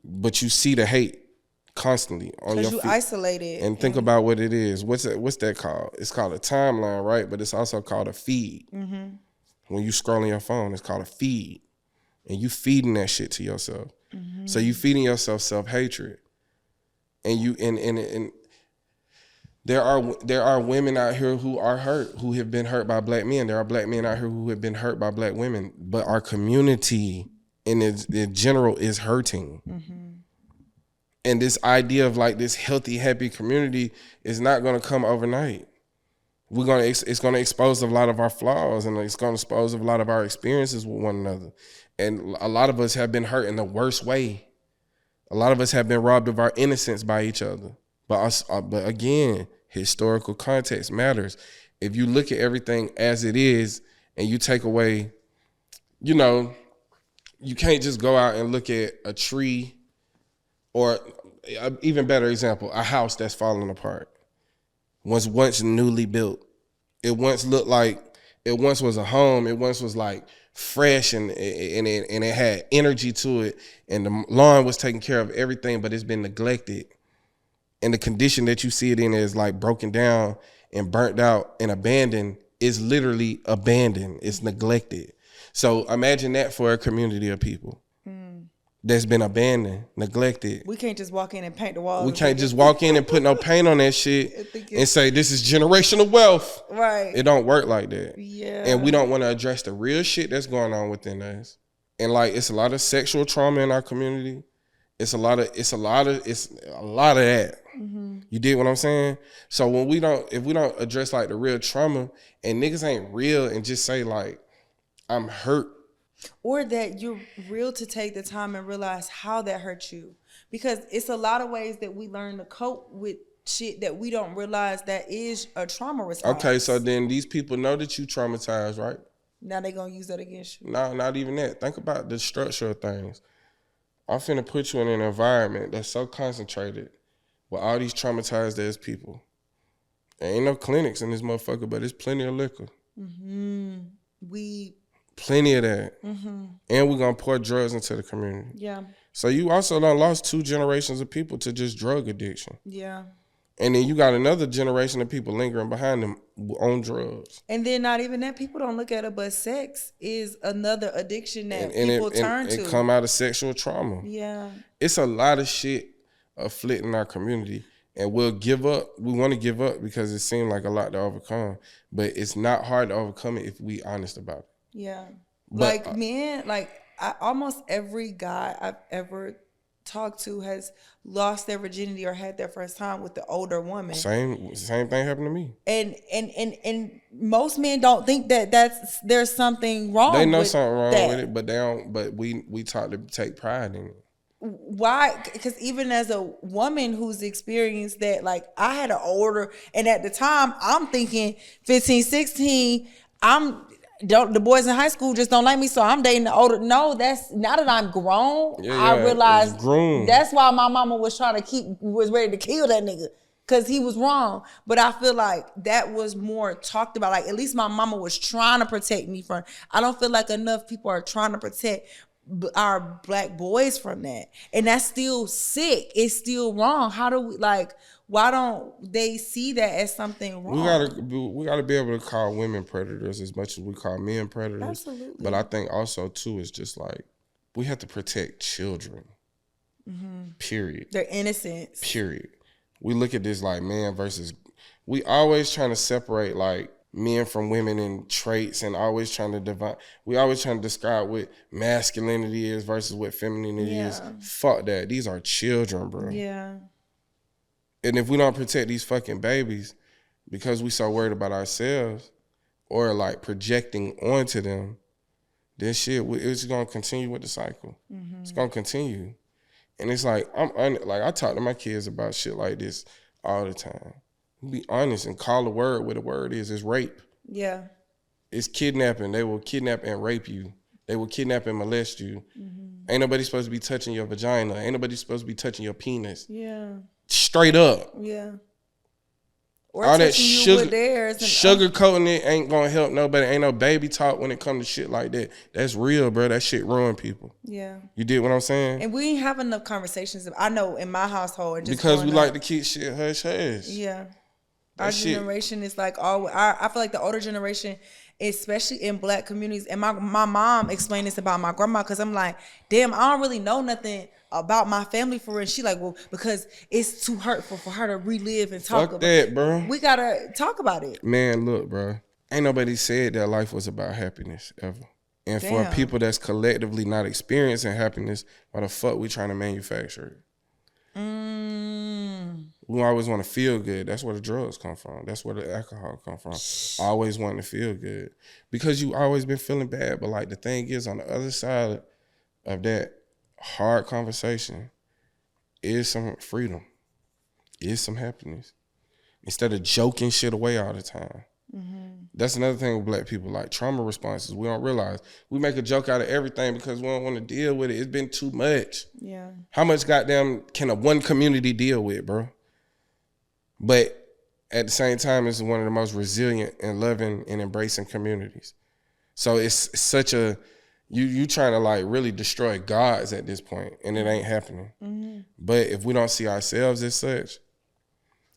But you see the hate constantly on your feet. Because you isolated. And think about what it is. What's that called? It's called a timeline, right? But it's also called a feed. Mm-hmm. When you scroll on your phone, it's called a feed. And you feeding that shit to yourself. Mm-hmm. So you feeding yourself self-hatred. And there are women out here who are hurt, who have been hurt by black men. There are black men out here who have been hurt by black women. But our community in general is hurting. Mm-hmm. And this idea of like this healthy, happy community is not going to come overnight. It's going to expose a lot of our flaws, and it's going to expose a lot of our experiences with one another. And a lot of us have been hurt in the worst way. A lot of us have been robbed of our innocence by each other. But again, historical context matters. If you look at everything as it is and you take away, you can't just go out and look at a tree, or an even better example, a house that's falling apart. Was once newly built. It once looked like, it once was a home. It once was like fresh and it had energy to it. And the lawn was taking care of everything, but it's been neglected. And the condition that you see it in is like broken down and burnt out and abandoned. Is literally abandoned. It's neglected. So imagine that for a community of people. That's been abandoned, neglected. We can't just walk in and paint the walls. We can't just walk in and put no paint on that shit and say this is generational wealth. Right. It don't work like that. Yeah. And we don't want to address the real shit that's going on within us. And like it's a lot of sexual trauma in our community. It's a lot of that. Mm-hmm. You dig what I'm saying? So if we don't address like the real trauma, and niggas ain't real and just say like, I'm hurt. Or that you're real to take the time and realize how that hurt you. Because it's a lot of ways that we learn to cope with shit that we don't realize that is a trauma response. Okay, so then these people know that you traumatized, right? Now they gonna use that against you. No, not even that. Think about the structure of things. I'm finna put you in an environment that's so concentrated with all these traumatized ass people. There ain't no clinics in this motherfucker, but there's plenty of liquor. Mm-hmm. Plenty of that. Mm-hmm. And we're going to pour drugs into the community. Yeah. So you also done lost 2 generations of people to just drug addiction. Yeah. And then you got another generation of people lingering behind them on drugs. And then not even that, people don't look at it, but sex is another addiction that people turn to. It come out of sexual trauma. Yeah. It's a lot of shit afflicting our community. And we'll give up. We want to give up because it seems like a lot to overcome. But it's not hard to overcome it if we honest about it. Yeah. But, almost every guy I've ever talked to has lost their virginity or had their first time with the older woman. Same thing happened to me. And most men don't think that there's something wrong with it. They know something wrong with it, but they don't. But we taught to take pride in it. Why? Because even as a woman who's experienced that, like I had an older, and at the time I'm thinking 15, 16, the boys in high school just don't like me, so I'm dating the older. No, that's now that I'm grown. I realized that's why my mama was ready to kill that nigga, because he was wrong. But I feel like that was more talked about. Like at least my mama was trying to protect me from. I don't feel like enough people are trying to protect our black boys from that, and that's still sick. It's still wrong. How do we why don't they see that as something wrong? We gotta be able to call women predators as much as we call men predators. Absolutely. But I think also too, it's just like we have to protect children. Mm-hmm. Period. Their innocence. Period. We look at this like man versus. We always trying to separate like men from women in traits, and always trying to divide. We always trying to describe what masculinity is versus what femininity is. Fuck that. These are children, bro. Yeah. And if we don't protect these fucking babies because we so worried about ourselves or like projecting onto them, then shit, it's gonna continue with the cycle. Mm-hmm. It's gonna continue. And it's like, I talk to my kids about shit like this all the time. Be honest and call the word what the word is. It's rape. Yeah. It's kidnapping. They will kidnap and rape you. They will kidnap and molest you. Mm-hmm. Ain't nobody supposed to be touching your vagina. Ain't nobody supposed to be touching your penis. Yeah. Straight up. Yeah. Or all that sugar coating it ain't gonna help nobody. Ain't no baby talk when it comes to shit like that. That's real, bro. That shit ruin people. Yeah. You did what I'm saying? And we ain't have enough conversations. I know in my household. And just because we like to keep shit hush hush. Yeah. Our generation is like I feel like the older generation, especially in Black communities, and my mom explained this about my grandma, because I'm like, damn, I don't really know nothing about my family for her. And she like, well, because it's too hurtful for her to relive and talk about that, bro. We gotta talk about it. Man, look, bro. Ain't nobody said that life was about happiness ever. And for people that's collectively not experiencing happiness, why the fuck we trying to manufacture it? We always want to feel good. That's where the drugs come from. That's where the alcohol come from. Always wanting to feel good. Because you always been feeling bad. But like the thing is, on the other side of that hard conversation is some freedom. Is some happiness. Instead of joking shit away all the time. That's another thing with Black people, like trauma responses. We don't realize. We make a joke out of everything because we don't want to deal with it. It's been too much. Yeah. How much goddamn can a one community deal with, bro? But at the same time, it's one of the most resilient and loving and embracing communities. So it's such a, you trying to like really destroy gods at this point, and it ain't happening. But if we don't see ourselves as such,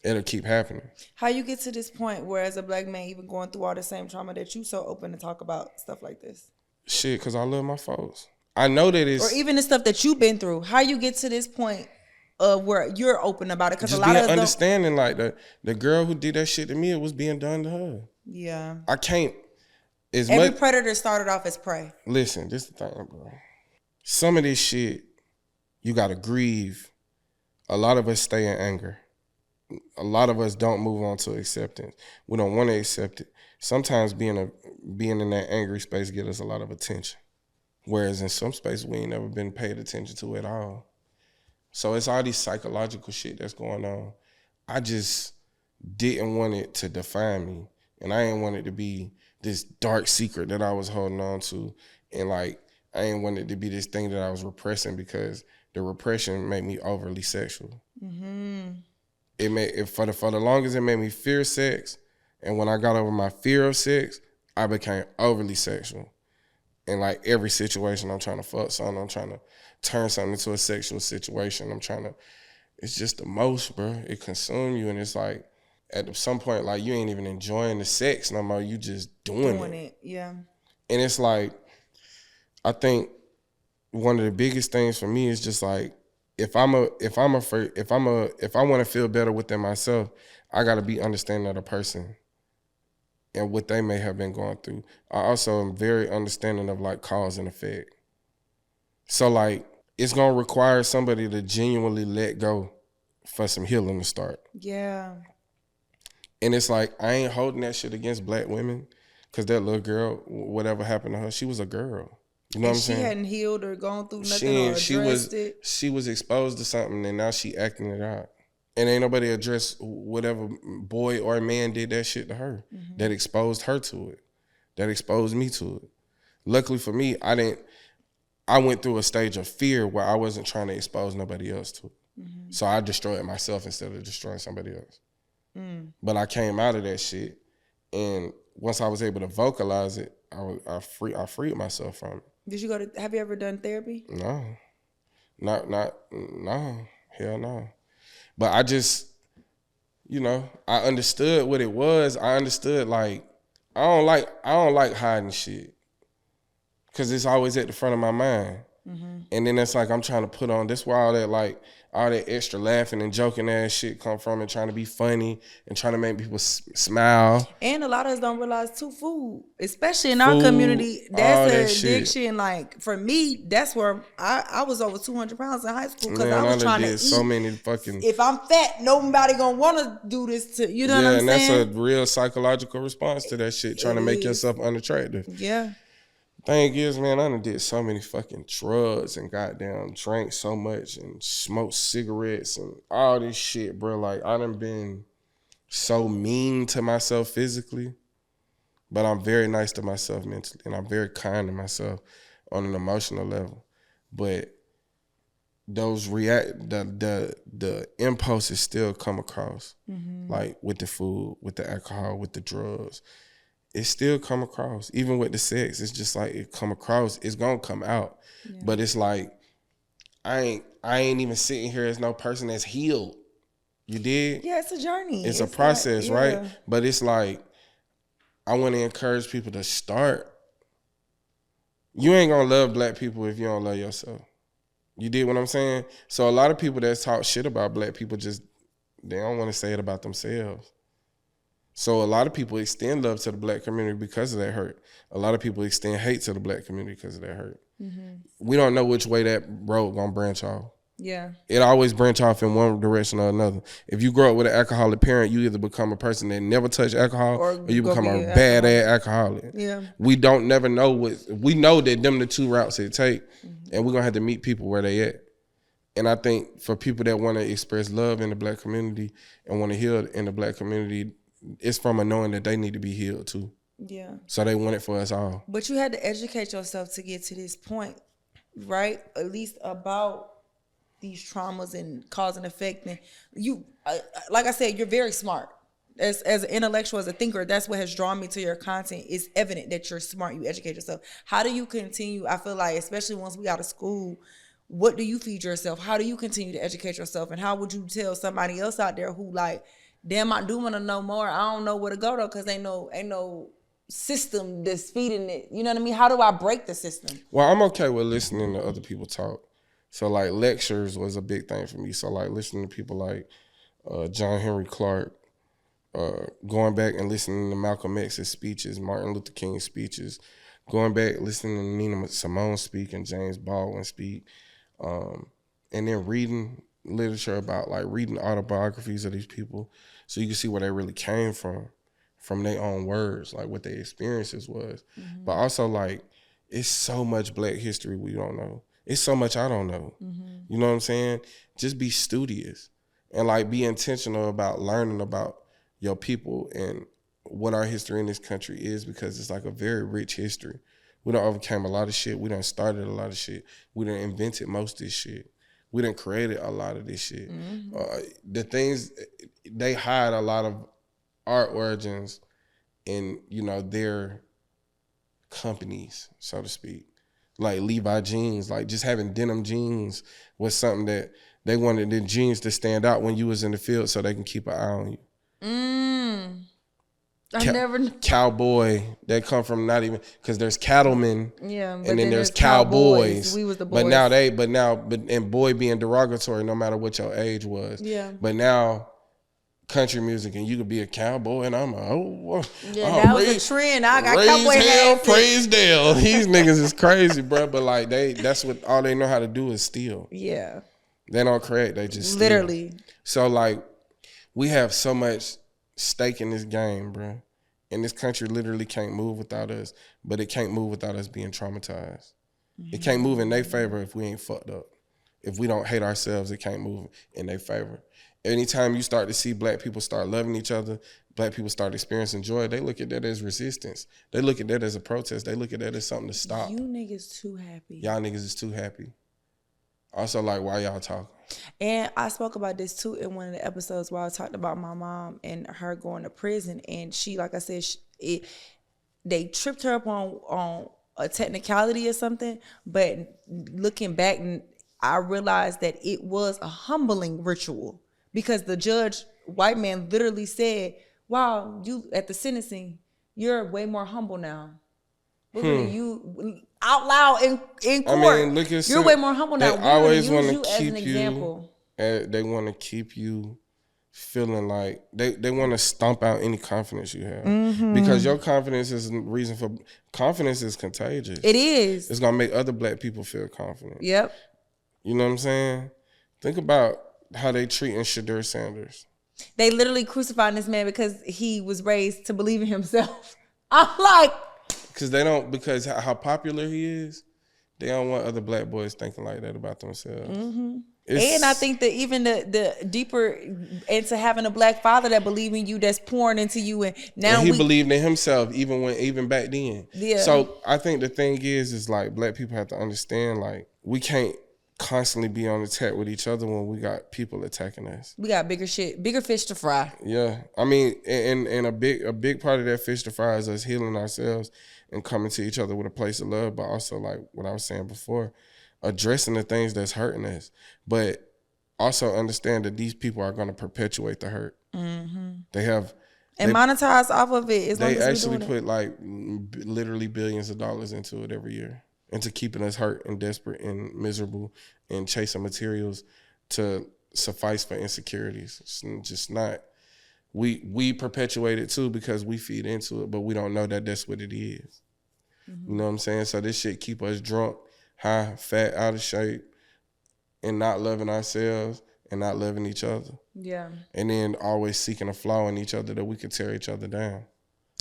it'll keep happening. How you get to this point where as a Black man, even going through all the same trauma, that you so open to talk about stuff like this? Shit, because I love my folks. I know that it's... Or even the stuff that you've been through. How you get to this point of where you're open about it? Because a lot of us understanding, like the girl who did that shit to me, it was being done to her. Yeah. I can't... Every predator started off as prey. Listen, this is the thing, bro. Some of this shit, you got to grieve. A lot of us stay in anger. A lot of us don't move on to acceptance. We don't want to accept it. Sometimes being in that angry space get us a lot of attention. Whereas in some space we ain't never been paid attention to at all. So it's all these psychological shit that's going on. I just didn't want it to define me. And I didn't want it to be this dark secret that I was holding on to. And like, I didn't want it to be this thing that I was repressing, because the repression made me overly sexual. It made for the longest it made me fear sex, and when I got over my fear of sex, I became overly sexual. In like every situation, I'm trying to fuck something, I'm trying to turn something into a sexual situation. It's just the most, bro. It consumes you, and it's like at some point, like you ain't even enjoying the sex no more. You just doing it. Yeah. And it's like, I think one of the biggest things for me is just like, if I want to feel better within myself, I got to be understanding of the person and what they may have been going through. I also am very understanding of like cause and effect. So like, it's going to require somebody to genuinely let go for some healing to start. Yeah. And it's like, I ain't holding that shit against Black women, because that little girl, whatever happened to her, she was a girl. You know what I'm saying? She hadn't healed or gone through nothing or addressed it. She was exposed to something, and now she acting it out. And ain't nobody addressed whatever boy or man did that shit to her, that exposed her to it, that exposed me to it. Luckily for me, I went through a stage of fear where I wasn't trying to expose nobody else to it. So I destroyed myself instead of destroying somebody else. But I came out of that shit, and once I was able to vocalize it, I freed myself from it. Have you ever done therapy? No. No. Hell no. But I just, I understood what it was. I understood, like, I don't like hiding shit, because it's always at the front of my mind. And then it's like I'm trying to put on, this where all that extra laughing and joking ass shit come from, and trying to be funny and trying to make people smile. And a lot of us don't realize too, food, especially in our community, that's an addiction. Shit. Like for me, that's where I was over 200 pounds in high school, because I was trying to eat. So many fucking. If I'm fat, nobody gonna want to do this to you. Know what I'm saying? Yeah, and that's a real psychological response to that shit, trying to make yourself unattractive. Yeah. Thing is, man, I done did so many fucking drugs and goddamn drank so much and smoked cigarettes and all this shit, bro. Like, I done been so mean to myself physically, but I'm very nice to myself mentally, and I'm very kind to myself on an emotional level. But those the impulses still come across, like with the food, with the alcohol, with the drugs. It still come across. Even with the sex, it's just like it come across. It's gonna come out, but it's like I ain't even sitting here as no person that's healed. You did? Yeah, it's a journey. It's a process, right? But it's like I want to encourage people to start. You ain't gonna love black people if you don't love yourself. You did what I'm saying? So a lot of people that talk shit about black people they don't want to say it about themselves. So a lot of people extend love to the black community because of that hurt. A lot of people extend hate to the black community because of that hurt. We don't know which way that road gonna branch off. Yeah. It always branch off in one direction or another. If you grow up with an alcoholic parent, you either become a person that never touched alcohol or you become a bad-ass alcoholic. Yeah. We don't never know we know that them the two routes it take, and we're gonna have to meet people where they at. And I think for people that want to express love in the black community and want to heal in the black community, it's from a knowing that they need to be healed too. Yeah. So they want it for us all. But you had to educate yourself to get to this point, right? At least about these traumas and cause and effect. And you, like I said, you're very smart. As an intellectual, as a thinker, that's what has drawn me to your content. It's evident that you're smart. You educate yourself. How do you continue? I feel like, especially once we out of school, what do you feed yourself? How do you continue to educate yourself? And how would you tell somebody else out there who like, damn, I do want to know more. I don't know where to go though, because ain't no system that's feeding it. You know what I mean? How do I break the system? Well, I'm okay with listening to other people talk. So like lectures was a big thing for me. So like listening to people like John Henry Clark, going back and listening to Malcolm X's speeches, Martin Luther King's speeches, going back listening to Nina Simone speak and James Baldwin speak, and then reading literature about like reading autobiographies of these people so you can see where they really came from their own words, like what their experiences was. But also like it's so much black history we don't know. It's so much I don't know. You know what I'm saying? Just be studious and like be intentional about learning about your people and what our history in this country is, because it's like a very rich history. We done overcame a lot of shit. We done started a lot of shit. We done invented most of this shit. We done created a lot of this shit. The things, they hide a lot of art origins in, you know, their companies, so to speak. Like Levi jeans, like just having denim jeans was something that they wanted the jeans to stand out when you was in the field so they can keep an eye on you. I never cowboy that come from not even, because there's cattlemen, and then there's cowboys. We was the boys. And boy being derogatory no matter what your age was. Yeah. But now country music and you could be a cowboy and I'm that was a trend. I got cowboy hell, praise Dale. These niggas is crazy, bro. But like that's what all they know how to do is steal. Yeah. They don't create, they just steal. Literally. So like we have so much stake in this game, bro. And this country literally can't move without us, but it can't move without us being traumatized. It can't move in their favor if we ain't fucked up. If we don't hate ourselves, it can't move in their favor. Anytime you start to see black people start loving each other, black people start experiencing joy, they look at that as resistance. They look at that as a protest. They look at that as something to stop. You niggas too happy. Y'all niggas is too happy. Also, like, why y'all talking? And I spoke about this too in one of the episodes where I talked about my mom and her going to prison. And she, like I said, they tripped her up on a technicality or something. But looking back, I realized that it was a humbling ritual. Because the judge, white man, literally said, wow, you at the sentencing, you're way more humble now. Look at you out loud in court. I mean, look at you're way more humble now. They always want to keep you. They want to keep you feeling like they want to stomp out any confidence you have, because your confidence is a reason for confidence is contagious. It is. It's gonna make other black people feel confident. Yep. You know what I'm saying? Think about how they treating Shadur Sanders. They literally crucifying this man because he was raised to believe in himself. I'm like, because how popular he is, they don't want other black boys thinking like that about themselves. And I think that even the deeper into having a black father that believe in you, that's pouring into you, and now he believed in himself even back then. Yeah. So I think the thing is like black people have to understand, like we can't constantly be on attack with each other when we got people attacking us. We got bigger fish to fry. Yeah. I mean, and a big part of that fish to fry is us healing ourselves and coming to each other with a place of love, but also like what I was saying before, addressing the things that's hurting us. But also understand that these people are going to perpetuate the hurt. Mm-hmm. They monetize off of it. They actually put like literally billions of dollars into it every year, into keeping us hurt and desperate and miserable and chasing materials to suffice for insecurities. It's just not. We perpetuate it too because we feed into it, but we don't know that that's what it is. Mm-hmm. You know what I'm saying? So this shit keep us drunk, high, fat, out of shape, and not loving ourselves and not loving each other. Yeah. And then always seeking a flaw in each other that we could tear each other down.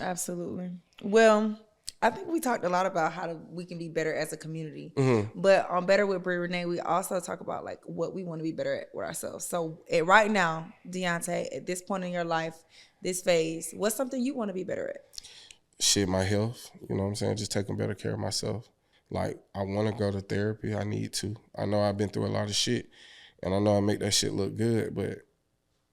Absolutely. Well, I think we talked a lot about how we can be better as a community. Mm-hmm. But on Better with Brii Renee, we also talk about like what we want to be better at with ourselves. So right now, Deante, at this point in your life, this phase, what's something you want to be better at? Shit, my health. You know what I'm saying? Just taking better care of myself. Like, I want to go to therapy. I need to. I know I've been through a lot of shit, and I know I make that shit look good, but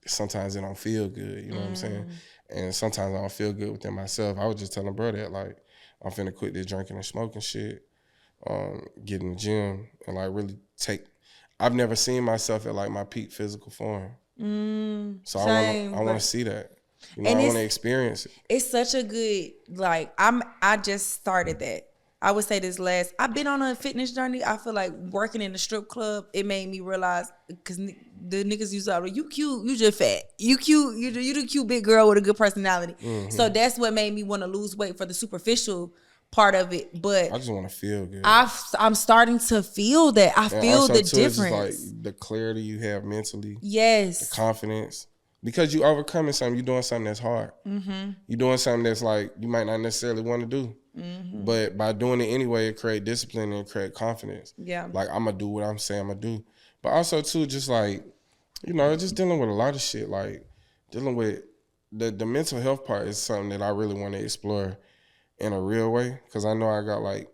sometimes it don't feel good. You know what I'm saying? And sometimes I don't feel good within myself. I was just telling bro that, like, I'm finna quit this drinking and smoking shit, get in the gym, and, like, really I've never seen myself at, like, my peak physical form. So I want to see that. You know, I want to experience it. It's such a good, like, I just started that. I would say I've been on a fitness journey. I feel like working in the strip club, it made me realize, because the niggas used to, you cute, you just fat. You cute, you the cute big girl with a good personality. Mm-hmm. So that's what made me want to lose weight for the superficial part of it. But I just want to feel good. I'm starting to feel that. I feel the difference. It's like the clarity you have mentally. Yes. The confidence. Because you overcoming something, you're doing something that's hard. Mm-hmm. You're doing something that's like you might not necessarily want to do. Mm-hmm. But by doing it anyway, it create discipline and create confidence. Yeah. Like, I'm going to do what I'm saying I'm going to do. But also, too, just like, you know, just dealing with a lot of shit. Like, dealing with the mental health part is something that I really want to explore in a real way. Because I know I got, like,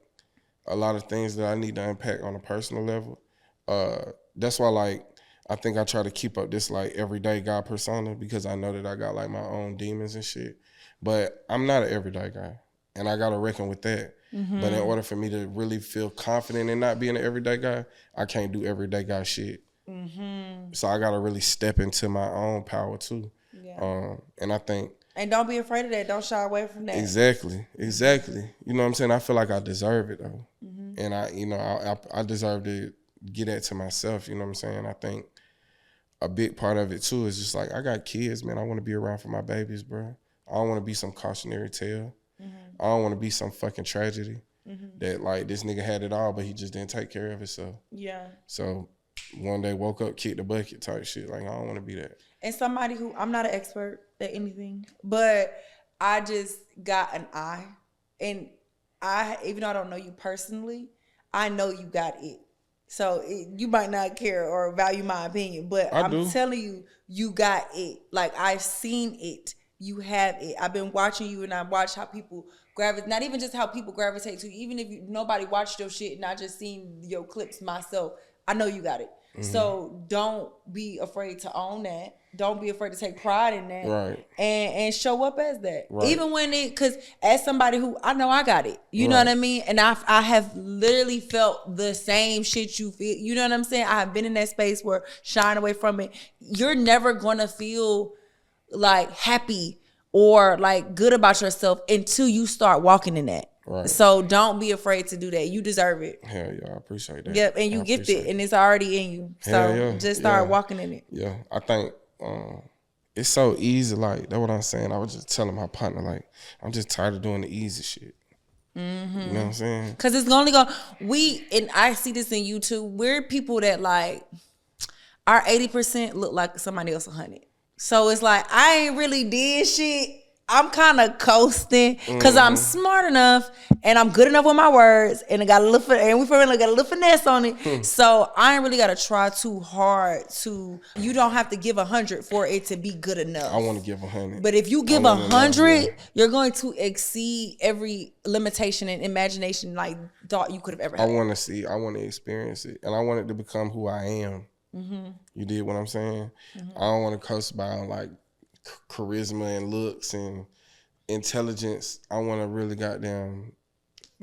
a lot of things that I need to unpack on a personal level. That's why, like, I think I try to keep up this, like, everyday guy persona because I know that I got, like, my own demons and shit. But I'm not an everyday guy, and I got to reckon with that. Mm-hmm. But in order for me to really feel confident in not being an everyday guy, I can't do everyday guy shit. Mm-hmm. So I got to really step into my own power, too. Yeah. And I think... And don't be afraid of that. Don't shy away from that. Exactly. You know what I'm saying? I feel like I deserve it, though. Mm-hmm. And I deserve to get that to myself, you know what I'm saying? I think a big part of it too is just like, I got kids, man. I want to be around for my babies, bro. I don't want to be some cautionary tale. Mm-hmm. I don't want to be some fucking tragedy that like this nigga had it all, but he just didn't take care of himself. Yeah. So one day woke up, kicked the bucket type shit. Like, I don't want to be that. And somebody who, I'm not an expert at anything, but I just got an eye. And even though I don't know you personally, I know you got it. So you might not care or value my opinion, but I'm telling you, you got it. Like, I've seen it. You have it. I've been watching you, and I watch how people gravitate. Not even just how people gravitate to you. Even if nobody watched your shit, and I just seen your clips myself, I know you got it. Mm-hmm. So don't be afraid to own that. Don't be afraid to take pride in that. Right. And show up as that. Right. Even when because as somebody who, I know I got it. You know what I mean? And I have literally felt the same shit you feel. You know what I'm saying? I have been in that space where shying away from it. You're never going to feel like happy or like good about yourself until you start walking in that. Right. So don't be afraid to do that. You deserve it. Hell yeah, I appreciate that. Yep, and you gifted, and it's already in you. So just start walking in it. Yeah, I think it's so easy. Like, that's what I'm saying. I was just telling my partner, like, I'm just tired of doing the easy shit. Mm-hmm. You know what I'm saying? Because it's only going and I see this in you too. We're people that like, our 80% look like somebody else 100. So it's like, I ain't really did shit. I'm kind of coasting because I'm smart enough and I'm good enough with my words and I got a little and we got a little finesse on it. So I ain't really got to try too hard to. You don't have to give 100 for it to be good enough. I want to give 100. But if you give 100, you're going to exceed every limitation and imagination like thought you could have ever had. I want to see. I want to experience it, and I want it to become who I am. You did what I'm saying. I don't want to coast by on like charisma and looks and intelligence. I want to really goddamn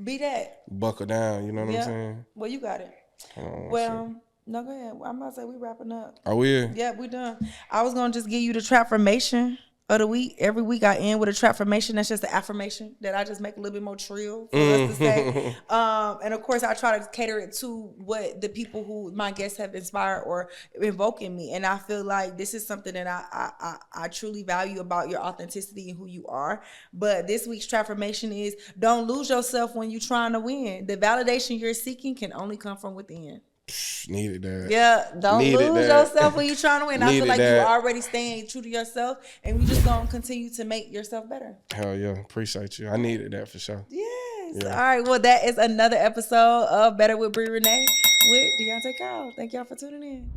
be that. Buckle down, you know what I'm saying? Well, you got it. Well, no, go ahead. I'm about to say we wrapping up. Are we? Yeah, we done. I was gonna just give you the trapformation of the week. Every week I end with a trapformation. That's just an affirmation that I just make a little bit more trill for us to say. And of course I try to cater it to what the people who my guests have inspired or invoke in me. And I feel like this is something that I truly value about your authenticity and who you are. But this week's trapformation is don't lose yourself when you're trying to win. The validation you're seeking can only come from within. Needed that. Yeah, don't lose yourself when you're trying to win. I feel like you're already staying true to yourself, and we just gonna continue to make yourself better. Hell yeah, appreciate you. I needed that for sure. Yes. Yeah. All right. Well, that is another episode of Better with Brii Renee with Deante Kyle. Thank y'all for tuning in.